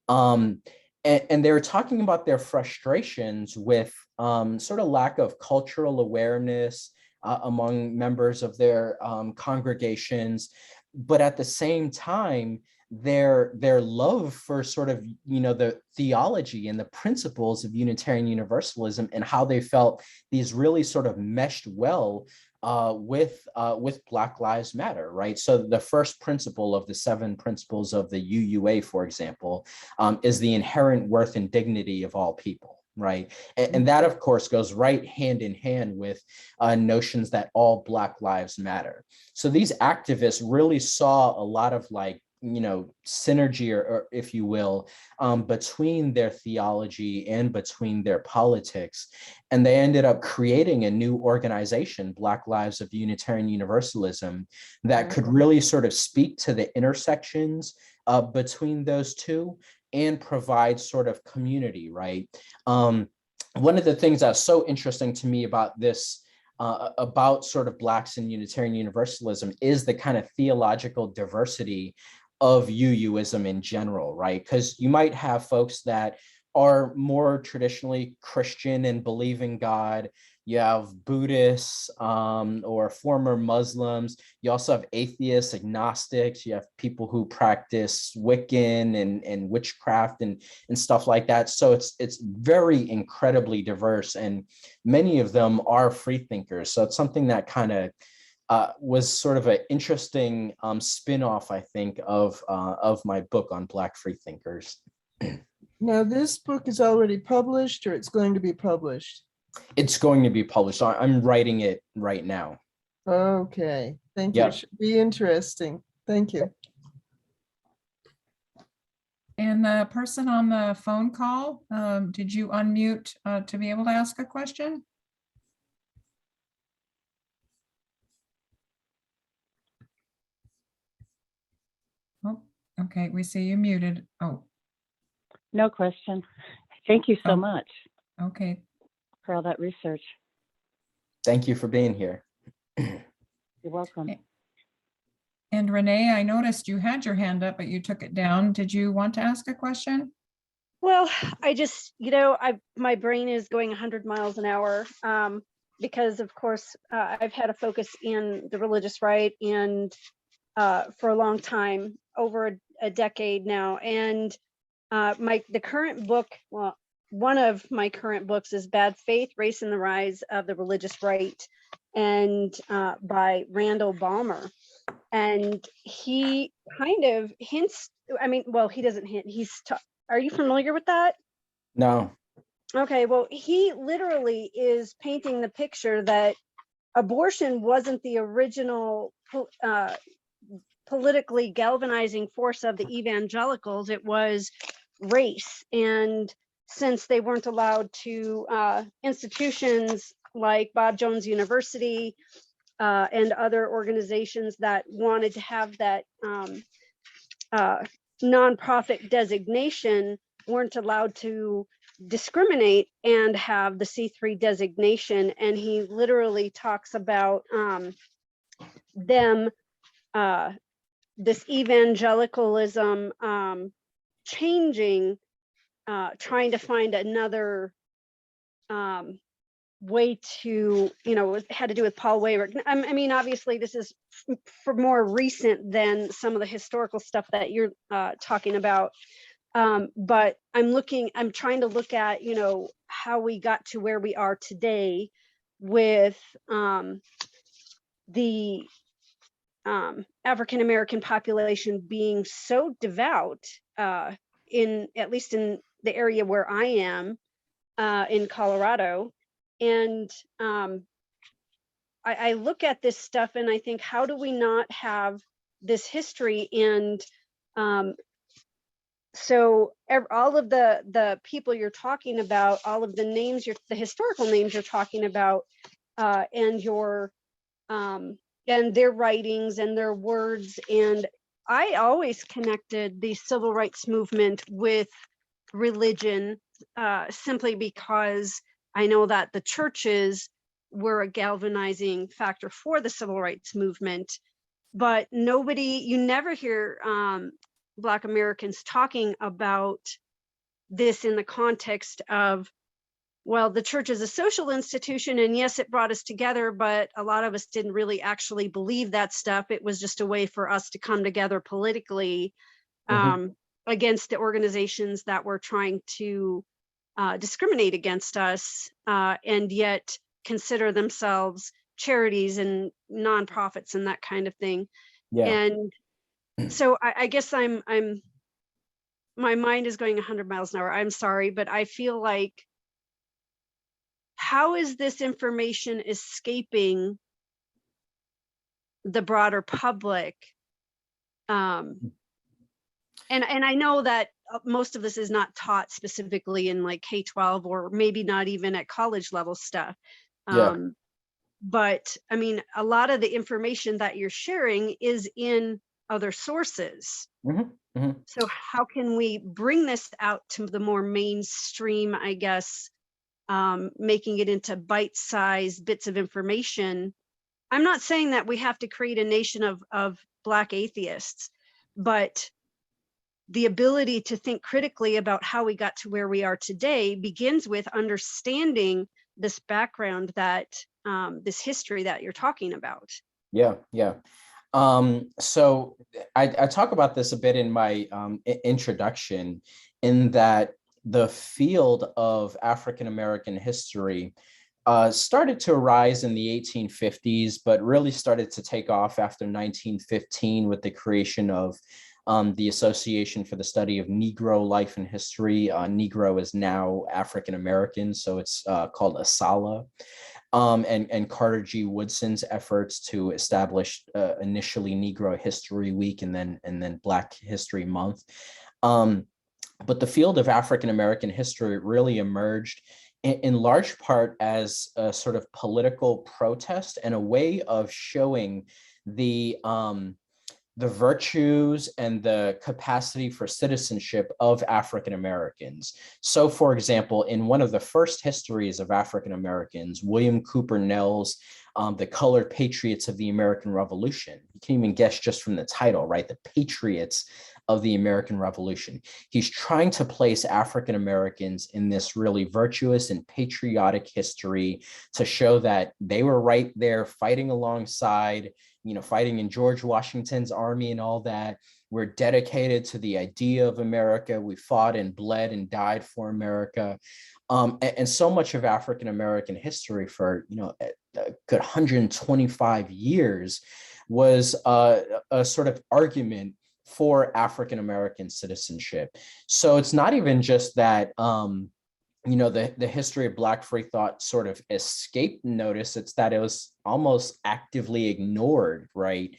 And they were talking about their frustrations with sort of lack of cultural awareness among members of their congregations, but at the same time, their love for sort of the theology and the principles of Unitarian Universalism and how they felt these really sort of meshed well with Black Lives Matter, right? So the first principle of the 7 principles of the UUA, for example, is the inherent worth and dignity of all people. Right. And that, of course, goes right hand in hand with notions that all Black lives matter. So these activists really saw a lot of synergy or if you will, between their theology and between their politics. And they ended up creating a new organization, Black Lives of Unitarian Universalism, that could really sort of speak to the intersections between those two and provide sort of community, right? One of the things that's so interesting to me about this, about sort of Blacks and Unitarian Universalism, is the kind of theological diversity of UUism in general, right? Because you might have folks that are more traditionally Christian and believe in God. You have Buddhists or former Muslims. You also have atheists, agnostics. You have people who practice Wiccan and witchcraft and stuff like that. So it's very incredibly diverse, and many of them are free thinkers. So it's something that kind of was sort of an interesting spin-off, I think, of my book on Black free thinkers. Now, this book is already published, or it's going to be published? It's going to be published. I'm writing it right now. Okay, thank you. Yep. It should be interesting. Thank you. And the person on the phone call, did you unmute to be able to ask a question? Oh, okay, we see you muted. Oh, No question. Thank you so Oh. much okay. for all that research. Thank you for being here. You're welcome. And Renee, I noticed you had your hand up, but you took it down. Did you want to ask a question? Well, I just, my brain is going 100 miles an hour because, of course, I've had a focus in the religious right and for a long time, over a decade now. And the current book, well, one of my current books is Bad Faith, Race and the Rise of the Religious Right, and by Randall Balmer. And he kind of hints, he doesn't hint, are you familiar with that? No. Okay, well, he literally is painting the picture that abortion wasn't the original politically galvanizing force of the evangelicals. It was race. And since they weren't allowed to institutions like Bob Jones University and other organizations that wanted to have that nonprofit designation, weren't allowed to discriminate and have the C3 designation. And he literally talks about this evangelicalism changing, trying to find another way to, it had to do with Paul Weyrich. Obviously this is for more recent than some of the historical stuff that you're talking about. But I'm trying to look at, how we got to where we are today with the African-American population being so devout at least in the area where I am in Colorado. And I look at this stuff and I think, how do we not have this history? And so all of the people you're talking about, all of the names, the historical names you're talking about, and your and their writings and their words. And I always connected the civil rights movement with religion, simply because I know that the churches were a galvanizing factor for the civil rights movement. But you never hear Black Americans talking about this in the context of, well, the church is a social institution, and yes, it brought us together, but a lot of us didn't really actually believe that stuff. It was just a way for us to come together politically against the organizations that were trying to discriminate against us, and yet consider themselves charities and nonprofits and that kind of thing. Yeah. And so I guess my mind is going 100 miles an hour. I'm sorry, but I feel like, how is this information escaping the broader public? And I know that most of this is not taught specifically in like K-12 or maybe not even at college level stuff. But a lot of the information that you're sharing is in other sources. So how can we bring this out to the more mainstream, I guess, making it into bite-sized bits of information? I'm not saying that we have to create a nation of Black atheists, but the ability to think critically about how we got to where we are today begins with understanding this background, that this history that you're talking about. Yeah. So I talk about this a bit in my introduction, in that the field of African-American history started to arise in the 1850s, but really started to take off after 1915 with the creation of the Association for the Study of Negro Life and History. Negro is now African-American, so it's called ASALH. And Carter G. Woodson's efforts to establish initially Negro History Week and then Black History Month. But the field of African American history really emerged in large part as a sort of political protest and a way of showing the virtues and the capacity for citizenship of African Americans. So, for example, in one of the first histories of African Americans, William Cooper Nell's The Colored Patriots of the American Revolution, you can even guess just from the title, right? The Patriots of the American Revolution. He's trying to place African Americans in this really virtuous and patriotic history to show that they were right there fighting alongside, fighting in George Washington's army and all that. We're dedicated to the idea of America. We fought and bled and died for America. And so much of African American history for, a good 125 years was a sort of argument for African American citizenship. So it's not even just that, the history of Black free thought sort of escaped notice. It's that it was almost actively ignored, right?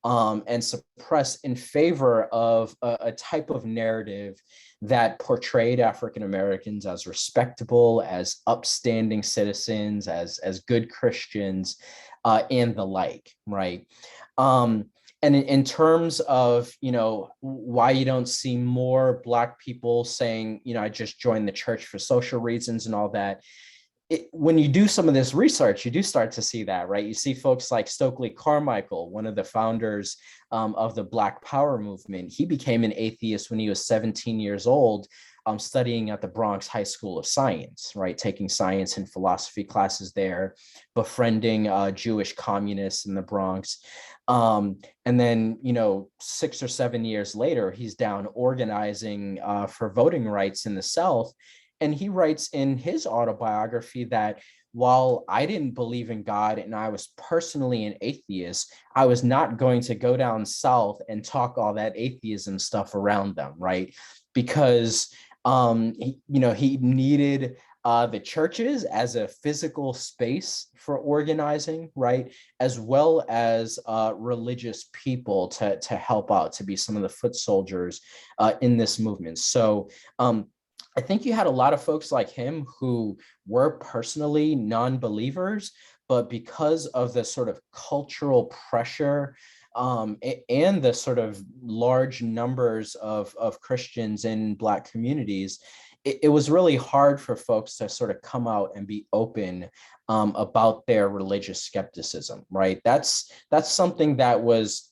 And suppressed in favor of a type of narrative that portrayed African Americans as respectable, as upstanding citizens, as good Christians, and the like, right? And in terms of, why you don't see more Black people saying, I just joined the church for social reasons and all that, when you do some of this research, you do start to see that, right? You see folks like Stokely Carmichael, one of the founders of the Black Power movement. He became an atheist when he was 17 years old, studying at the Bronx High School of Science, right? Taking science and philosophy classes there, befriending Jewish communists in the Bronx. And then, 6 or 7 years later, he's down organizing for voting rights in the South. And he writes in his autobiography that while I didn't believe in God and I was personally an atheist, I was not going to go down South and talk all that atheism stuff around them, right? Because, he needed the churches as a physical space for organizing, right? As well as religious people to help out, to be some of the foot soldiers in this movement. So I think you had a lot of folks like him who were personally non-believers, but because of the sort of cultural pressure and the sort of large numbers of Christians in Black communities, it was really hard for folks to sort of come out and be open about their religious skepticism, right? That's something that was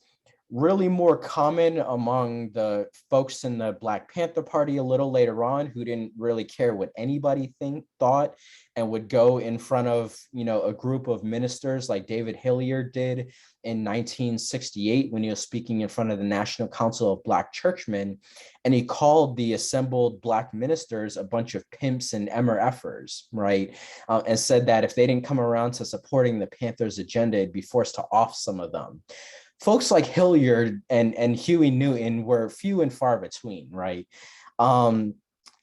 really more common among the folks in the Black Panther Party a little later on, who didn't really care what anybody thought, and would go in front of, a group of ministers like David Hilliard did in 1968 when he was speaking in front of the National Council of Black Churchmen. And he called the assembled Black ministers a bunch of pimps and MRFers, right? And said that if they didn't come around to supporting the Panthers' agenda, it'd be forced to off some of them. Folks like Hilliard and Huey Newton were few and far between, right?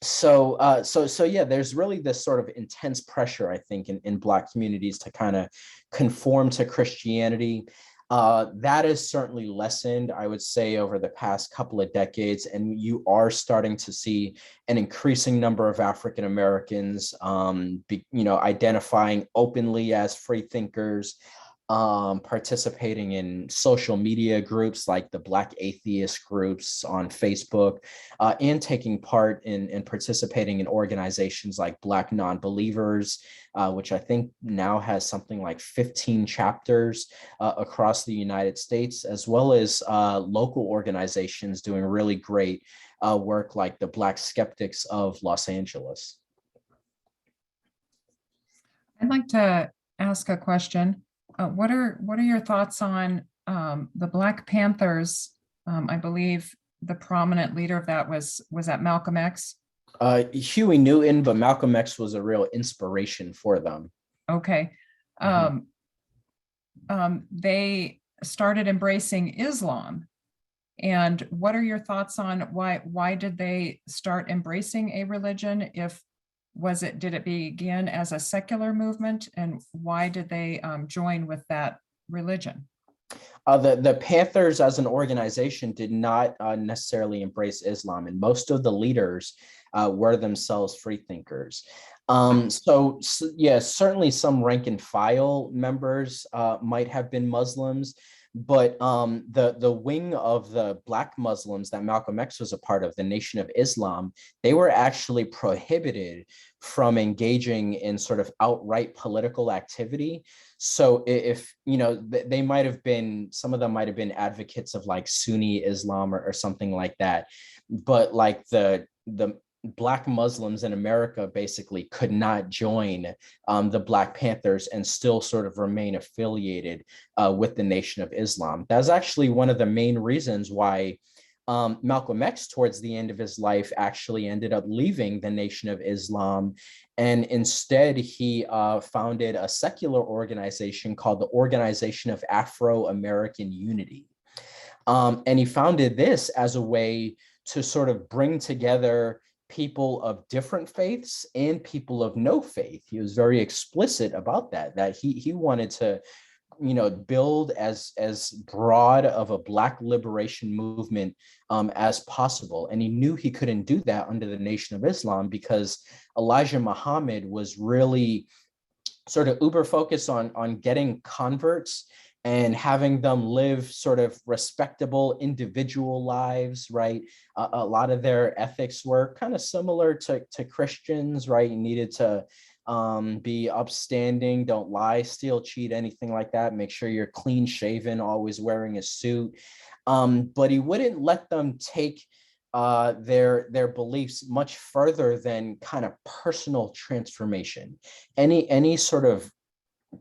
So yeah, there's really this sort of intense pressure, I think, in Black communities to kind of conform to Christianity. That is certainly lessened, I would say, over the past couple of decades, and you are starting to see an increasing number of African Americans, identifying openly as free thinkers, participating in social media groups like the Black atheist groups on Facebook, and taking part in participating in organizations like Black Non-Believers, which I think now has something like 15 chapters across the United States, as well as local organizations doing really great work like the Black Skeptics of Los Angeles. I'd like to ask a question. What are your thoughts on the Black Panthers? I believe the prominent leader of that was that Malcolm X? Huey Newton, but Malcolm X was a real inspiration for them. Okay. They started embracing Islam. And what are your thoughts on why did they start embracing a religion? Did it begin as a secular movement, and why did they join with that religion? The Panthers as an organization did not necessarily embrace Islam, and most of the leaders were themselves freethinkers. Yeah, certainly some rank and file members might have been Muslims, but the wing of the Black Muslims that Malcolm X was a part of, the Nation of Islam, they were actually prohibited from engaging in sort of outright political activity. So if, you know, they might have been, some of them might have been advocates of like Sunni Islam or something like that. But like the Black Muslims in America basically could not join the Black Panthers and still sort of remain affiliated with the Nation of Islam. That's actually one of the main reasons why Malcolm X, towards the end of his life, actually ended up leaving the Nation of Islam. And instead, he founded a secular organization called the Organization of Afro-American Unity. And he founded this as a way to sort of bring together people of different faiths and people of no faith. He was very explicit about that he wanted to, you know, build as broad of a Black liberation movement as possible. And he knew he couldn't do that under the Nation of Islam because Elijah Muhammad was really sort of uber focused on getting converts and having them live sort of respectable individual lives, right? A lot of their ethics were kind of similar to Christians, right? You needed to be upstanding, don't lie, steal, cheat, anything like that. Make sure you're clean shaven, always wearing a suit. But he wouldn't let them take their beliefs much further than kind of personal transformation. Any sort of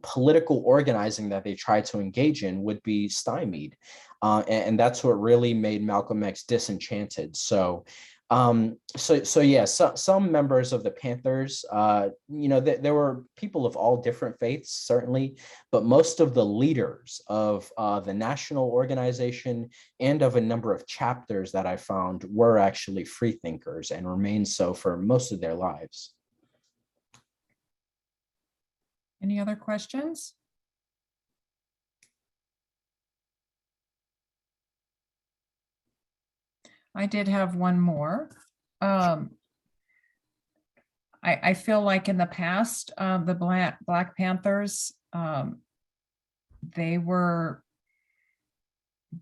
political organizing that they tried to engage in would be stymied. And that's what really made Malcolm X disenchanted. So yeah, some members of the Panthers, you know, there were people of all different faiths, certainly, but most of the leaders of the national organization and of a number of chapters that I found were actually free thinkers and remain so for most of their lives. Any other questions? I did have one more. I feel like in the past, the Black Panthers, they were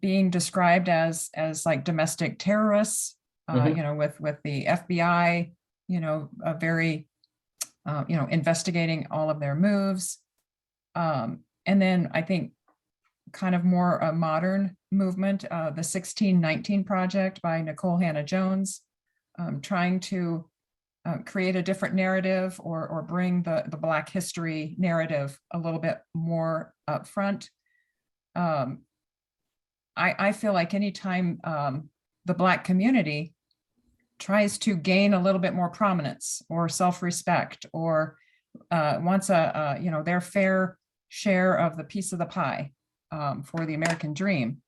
being described as like domestic terrorists, you know, with the FBI, you know, a very you know, investigating all of their moves. And then I think kind of more a modern movement, the 1619 Project by Nicole Hannah-Jones, trying to create a different narrative or bring the Black history narrative a little bit more up front. I feel like anytime the Black community tries to gain a little bit more prominence or self-respect or wants a you know, their fair share of the piece of the pie for the American dream,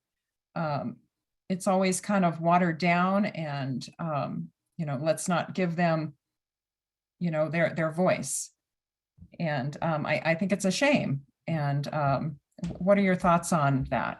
it's always kind of watered down and you know, let's not give them, you know, their voice. And I think it's a shame. And what are your thoughts on that?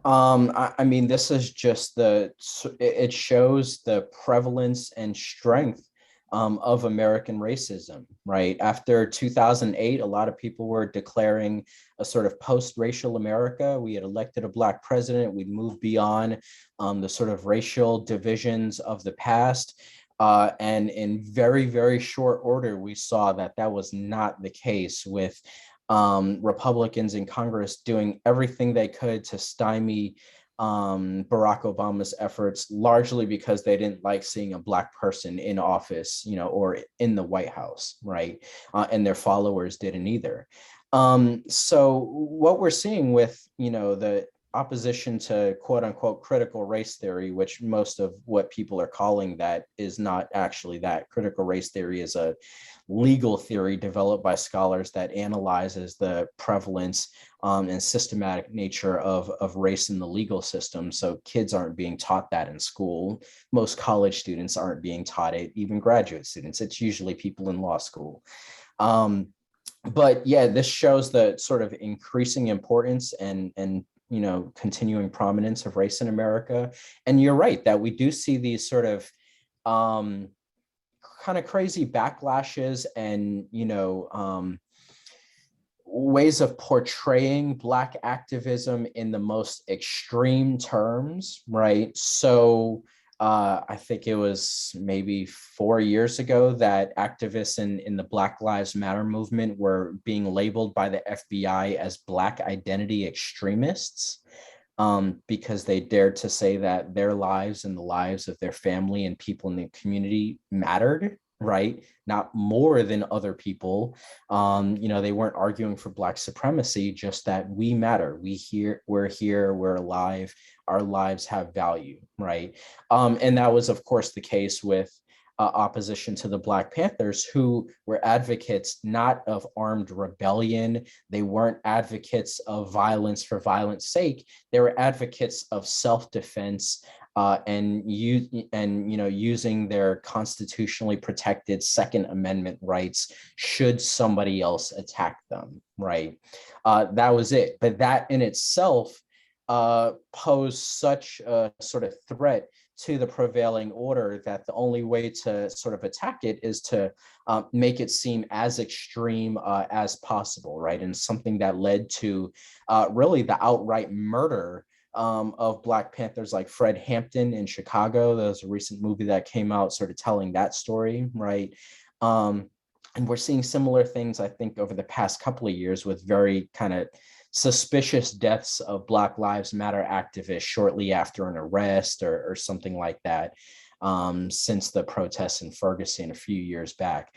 I mean, this is just it shows the prevalence and strength of American racism, right? After 2008, a lot of people were declaring a sort of post-racial America. We had elected a Black president. We'd moved beyond the sort of racial divisions of the past. And in very, very short order, we saw that was not the case, with Republicans in Congress doing everything they could to stymie Barack Obama's efforts, largely because they didn't like seeing a Black person in office, you know, or in the White House, right? And their followers didn't either. So what we're seeing with, you know, the opposition to quote unquote critical race theory, which most of what people are calling that is not actually that. Critical race theory is a legal theory developed by scholars that analyzes the prevalence and systematic nature of race in the legal system. So kids aren't being taught that in school. Most college students aren't being taught it, even graduate students. It's usually people in law school. but yeah, this shows the sort of increasing importance and continuing prominence of race in America. And you're right that we do see these sort of kind of crazy backlashes and ways of portraying Black activism in the most extreme terms, right? So I think it was maybe 4 years ago that activists in the Black Lives Matter movement were being labeled by the FBI as Black identity extremists, because they dared to say that their lives and the lives of their family and people in the community mattered, right? Not more than other people. They weren't arguing for Black supremacy, just that we matter. We're here, we're alive, our lives have value, right? And that was, of course, the case with opposition to the Black Panthers, who were advocates not of armed rebellion. They weren't advocates of violence for violence sake. They were advocates of self-defense and using their constitutionally protected Second Amendment rights should somebody else attack them, right? That was it. But that in itself posed such a sort of threat to the prevailing order that the only way to sort of attack it is to make it seem as extreme as possible, right? And something that led to really the outright murder of Black Panthers like Fred Hampton in Chicago. There was a recent movie that came out sort of telling that story, right? And we're seeing similar things, I think, over the past couple of years with very kind of suspicious deaths of Black Lives Matter activists shortly after an arrest or something like that, since the protests in Ferguson a few years back.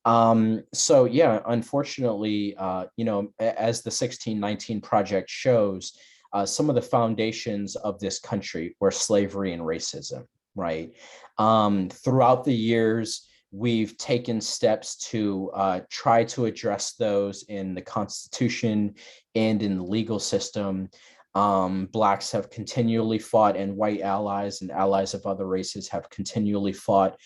So yeah, unfortunately, as the 1619 Project shows, some of the foundations of this country were slavery and racism, right? Throughout the years, we've taken steps to try to address those in the Constitution and in the legal system. Blacks have continually fought, and white allies and allies of other races have continually fought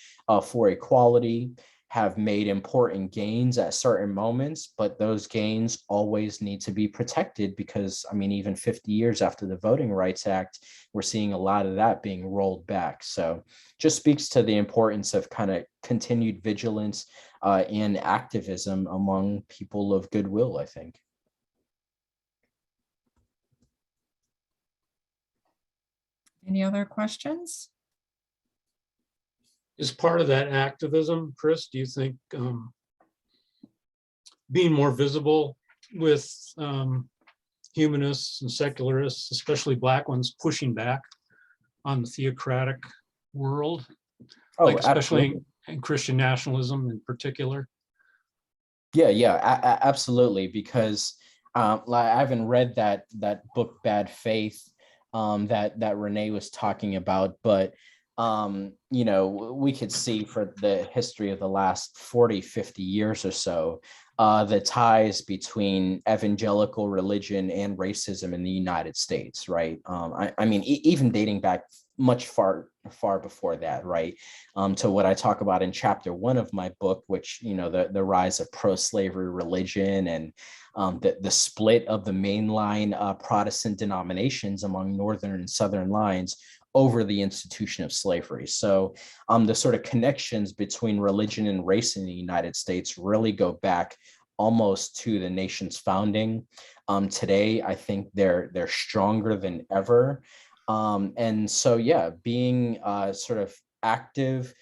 for equality, have made important gains at certain moments, but those gains always need to be protected because, I mean, even 50 years after the Voting Rights Act, we're seeing a lot of that being rolled back. So just speaks to the importance of kind of continued vigilance and activism among people of goodwill, I think. Any other questions? Is part of that activism, Chris, do you think being more visible with humanists and secularists, especially Black ones, pushing back on the theocratic world, like especially in Christian nationalism in particular? Yeah, absolutely. Because I haven't read that book, Bad Faith, that Renee was talking about, but we could see for the history of the last 40, 50 years or so, the ties between evangelical religion and racism in the United States, right? I mean, even dating back much far before that, right? To what I talk about in chapter 1 of my book, which, the rise of pro-slavery religion and the split of the mainline Protestant denominations among Northern and Southern lines over the institution of slavery. So the sort of connections between religion and race in the United States really go back almost to the nation's founding. Today, I think they're stronger than ever. And so, yeah, being sort of active,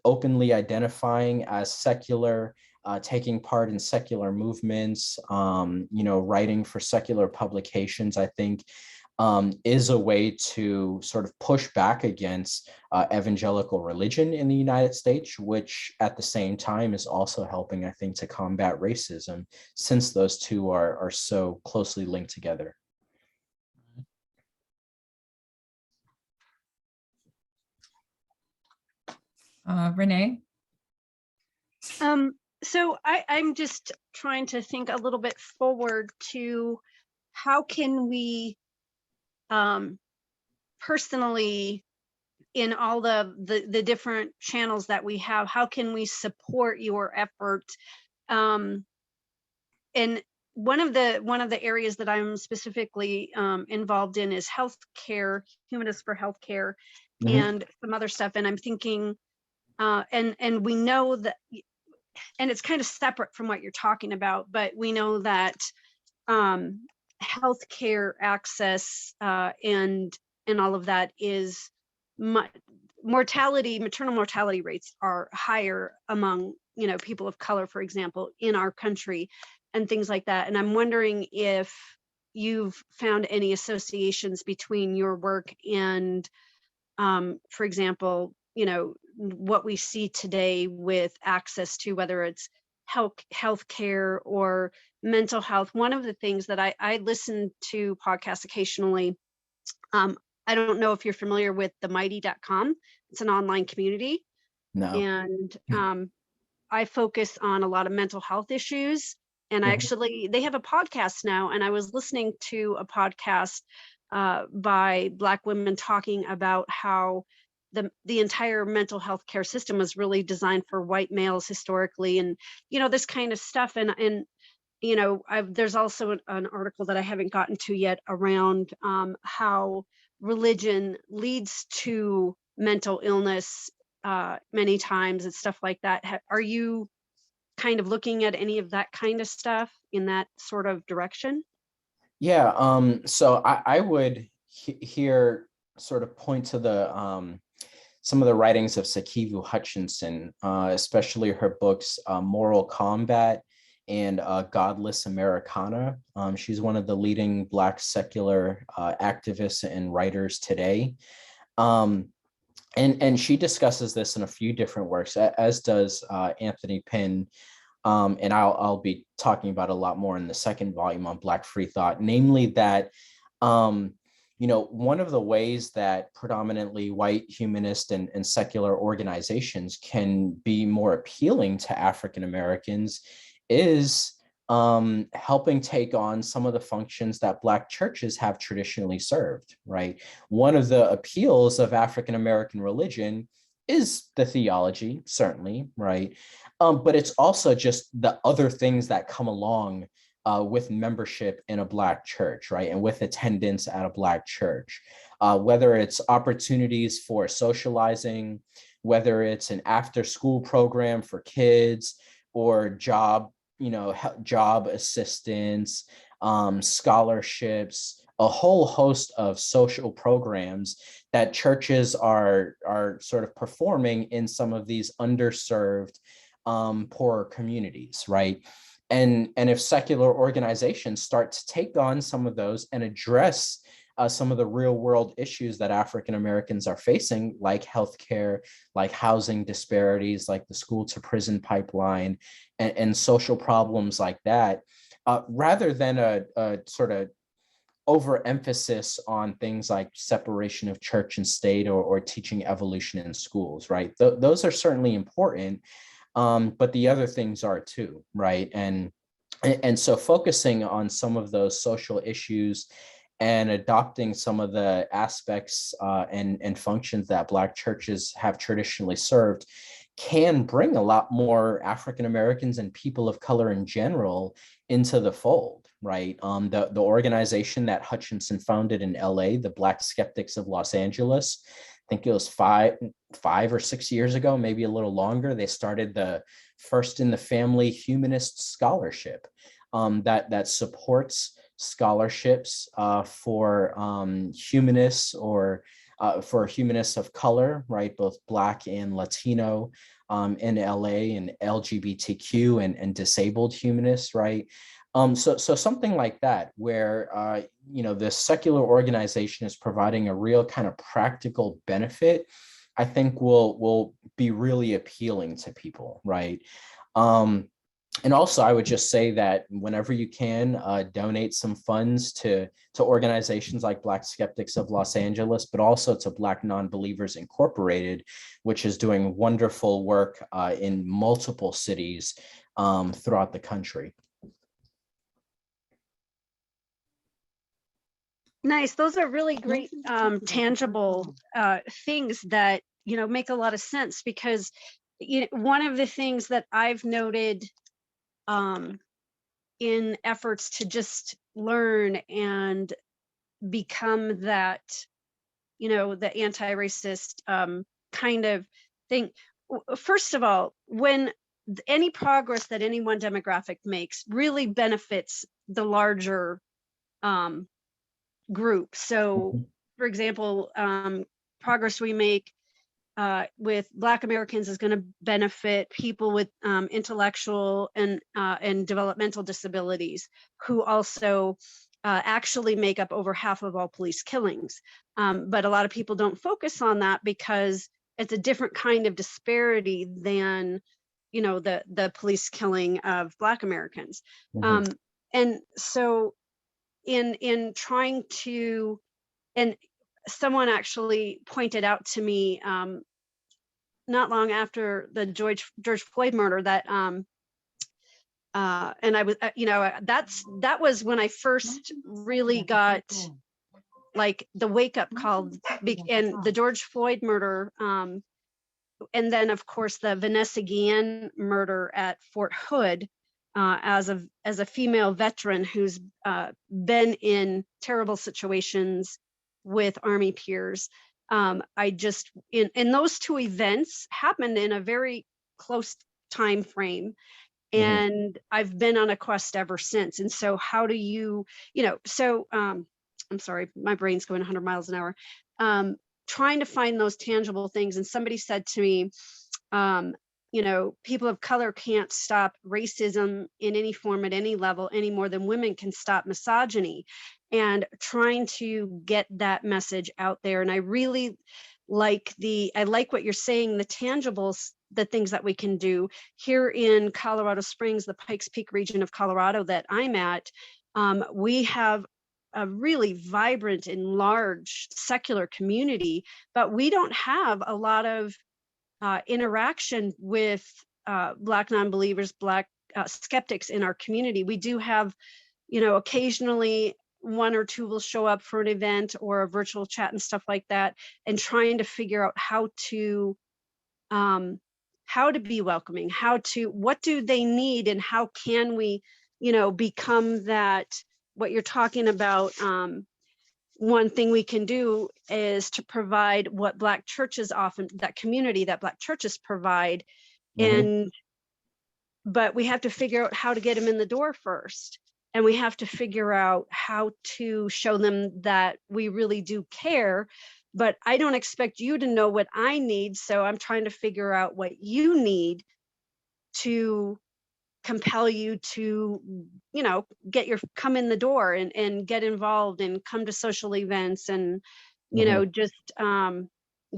openly identifying as secular, taking part in secular movements, writing for secular publications, I think is a way to sort of push back against evangelical religion in the United States, which at the same time is also helping, I think, to combat racism, since those two are so closely linked together. Renee? So I'm just trying to think a little bit forward to how can we personally, in all the different channels that we have, how can we support your effort and one of the areas that I'm specifically involved in is healthcare, humanists for healthcare, and some other stuff. And I'm thinking, and we know that, and it's kind of separate from what you're talking about, but we know that healthcare access and all of that is maternal mortality rates are higher among, people of color, for example, in our country and things like that. And I'm wondering if you've found any associations between your work and, for example, what we see today with access to whether it's health care or mental health. One of the things that I listen to podcasts occasionally. I don't know if you're familiar with themighty.com. It's an online community. No. And I focus on a lot of mental health issues. And they have a podcast now. And I was listening to a podcast by Black women talking about how the entire mental health care system was really designed for white males historically, and this kind of stuff. And there's also an article that I haven't gotten to yet around how religion leads to mental illness many times and stuff like that. Are you kind of looking at any of that kind of stuff in that sort of direction? Yeah. So I would here sort of point to the some of the writings of Sakivu Hutchinson, especially her books Moral Combat and Godless Americana. She's one of the leading Black secular activists and writers today. And she discusses this in a few different works, as does Anthony Pinn. And I'll be talking about a lot more in the second volume on Black Freethought, namely that, one of the ways that predominantly white humanist and secular organizations can be more appealing to African Americans is helping take on some of the functions that Black churches have traditionally served, right? One of the appeals of African American religion is the theology, certainly, right? But it's also just the other things that come along with membership in a Black church, right? And with attendance at a Black church, whether it's opportunities for socializing, whether it's an after-school program for kids or job assistance, scholarships, a whole host of social programs that churches are sort of performing in some of these underserved, poorer communities, right? And if secular organizations start to take on some of those and address some of the real world issues that African Americans are facing, like healthcare, like housing disparities, like the school to prison pipeline, and social problems like that, rather than a sort of overemphasis on things like separation of church and state or teaching evolution in schools, right? Those are certainly important, but the other things are too, right? And so focusing on some of those social issues and adopting some of the aspects and functions that Black churches have traditionally served can bring a lot more African Americans and people of color in general into the fold, right? The organization that Hutchinson founded in LA, the Black Skeptics of Los Angeles, I think it was five or 6 years ago, maybe a little longer. They started the First in the Family Humanist Scholarship that supports scholarships for humanists or for humanists of color, right? Both Black and Latino in LA, and LGBTQ and disabled humanists, right? So something like that, where the secular organization is providing a real kind of practical benefit, I think will be really appealing to people, right? And also, I would just say that whenever you can, donate some funds to organizations like Black Skeptics of Los Angeles, but also to Black Non-Believers Incorporated, which is doing wonderful work in multiple cities throughout the country. Nice. Those are really great, tangible things that, make a lot of sense, because one of the things that I've noted in efforts to just learn and become that, the anti-racist kind of thing. First of all, when any progress that any one demographic makes really benefits the larger group. So, for example, progress we make with Black Americans is going to benefit people with intellectual and developmental disabilities, who also actually make up over half of all police killings. But a lot of people don't focus on that because it's a different kind of disparity than, the police killing of Black Americans. And so in trying to, and someone actually pointed out to me not long after the George Floyd murder that and I was that was when I first really got like the wake up call, and the George Floyd murder, and then of course the Vanessa Guillen murder at Fort Hood, as a female veteran who's been in terrible situations with Army peers. I just in those two events happened in a very close time frame, and I've been on a quest ever since. And so how do you, I'm sorry, my brain's going 100 miles an hour, trying to find those tangible things. And somebody said to me, people of color can't stop racism in any form at any level any more than women can stop misogyny, and trying to get that message out there. And I really like what you're saying, the tangibles, the things that we can do here in Colorado Springs, the Pikes Peak region of Colorado that I'm at. We have a really vibrant and large secular community, but we don't have a lot of interaction with Black non-believers, Black skeptics in our community. We do have, occasionally one or two will show up for an event or a virtual chat and stuff like that, and trying to figure out how to be welcoming, what do they need, and how can we, become that, what you're talking about. One thing we can do is to provide what Black churches often, that community that Black churches provide. But we have to figure out how to get them in the door first. And we have to figure out how to show them that we really do care. But I don't expect you to know what I need. So I'm trying to figure out what you need to compel you to, come in the door and get involved and come to social events and, just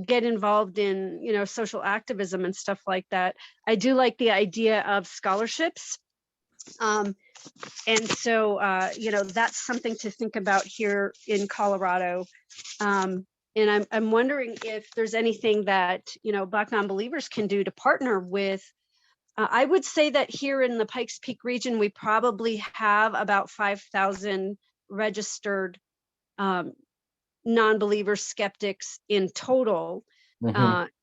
get involved in, social activism and stuff like that. I do like the idea of scholarships. And so, that's something to think about here in Colorado. And I'm wondering if there's anything that, Black non-believers can do to partner with. I would say that here in the Pikes Peak region, we probably have about 5,000 registered non-believer skeptics in total.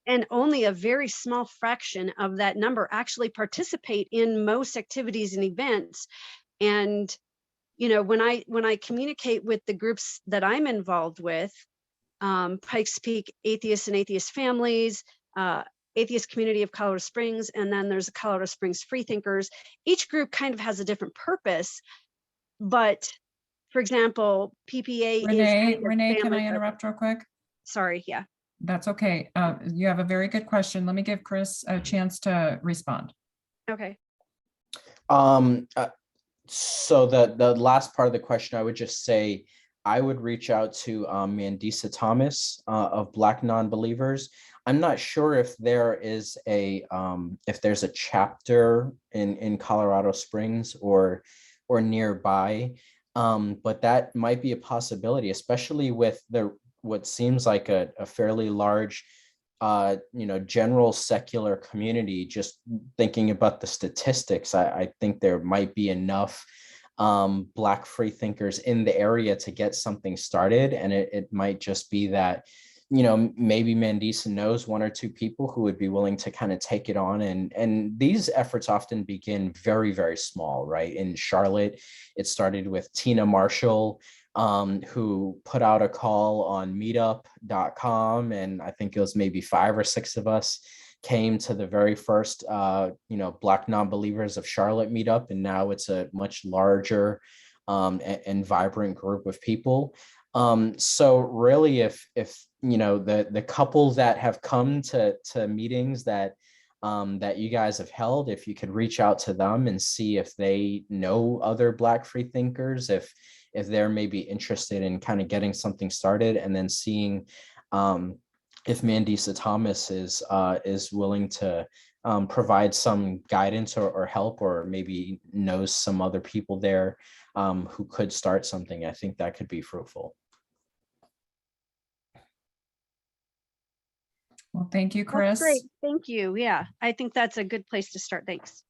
And only a very small fraction of that number actually participate in most activities and events. And, when I communicate with the groups that I'm involved with, Pikes Peak Atheists and Atheist Families, Atheist Community of Colorado Springs, and then there's the Colorado Springs Freethinkers. Each group kind of has a different purpose, but for example, PPA Renee, can I interrupt real quick? Sorry, yeah. That's okay. You have a very good question. Let me give Chris a chance to respond. Okay. So the last part of the question, I would just say, I would reach out to Mandisa Thomas of Black Non-Believers. I'm not sure if there's a chapter in Colorado Springs or nearby, but that might be a possibility, especially with what seems like a fairly large general secular community. Just thinking about the statistics, I think there might be enough Black free thinkers in the area to get something started, and it might just be that maybe Mandisa knows one or two people who would be willing to kind of take it on. And these efforts often begin very, very small, right? In Charlotte, it started with Tina Marshall, who put out a call on meetup.com. And I think it was maybe 5 or 6 of us came to the very first, Black non-believers of Charlotte meetup. And now it's a much larger and vibrant group of people. So really, if the couples that have come to meetings that you guys have held, if you could reach out to them and see if they know other Black free thinkers, if they're maybe interested in kind of getting something started, and then seeing if Mandisa Thomas is willing to provide some guidance or help, or maybe knows some other people there who could start something. I think that could be fruitful. Well, thank you, That's Chris. great. Thank you. Yeah, I think that's a good place to start. Thanks.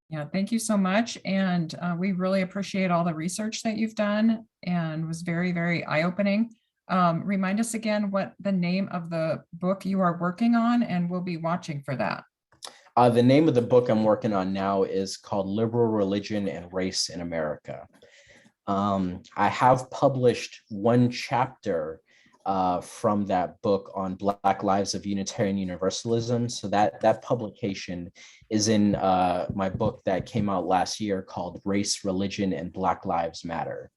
Yeah, thank you so much. And we really appreciate all the research that you've done, and was very, very eye-opening. Remind us again what the name of the book you are working on, and we'll be watching for that. The name of the book I'm working on now is called Liberal Religion and Race in America. I have published one chapter from that book on Black Lives of Unitarian Universalism. So that publication is in my book that came out last year called Race, Religion, and Black Lives Matter.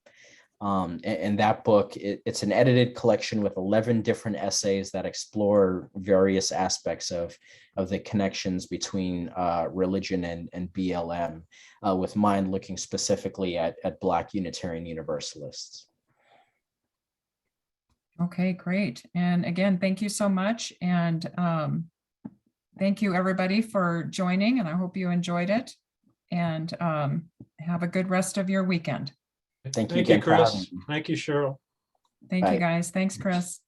And that book, it's an edited collection with 11 different essays that explore various aspects of the connections between religion and BLM, with mine looking specifically at Black Unitarian Universalists. Okay, great. And again, thank you so much. And thank you, everybody, for joining, and I hope you enjoyed it. And have a good rest of your weekend. Thank you Thank you, again for having Chris. me. Thank you, Cheryl. Thank Bye. you, guys. Thanks, Chris.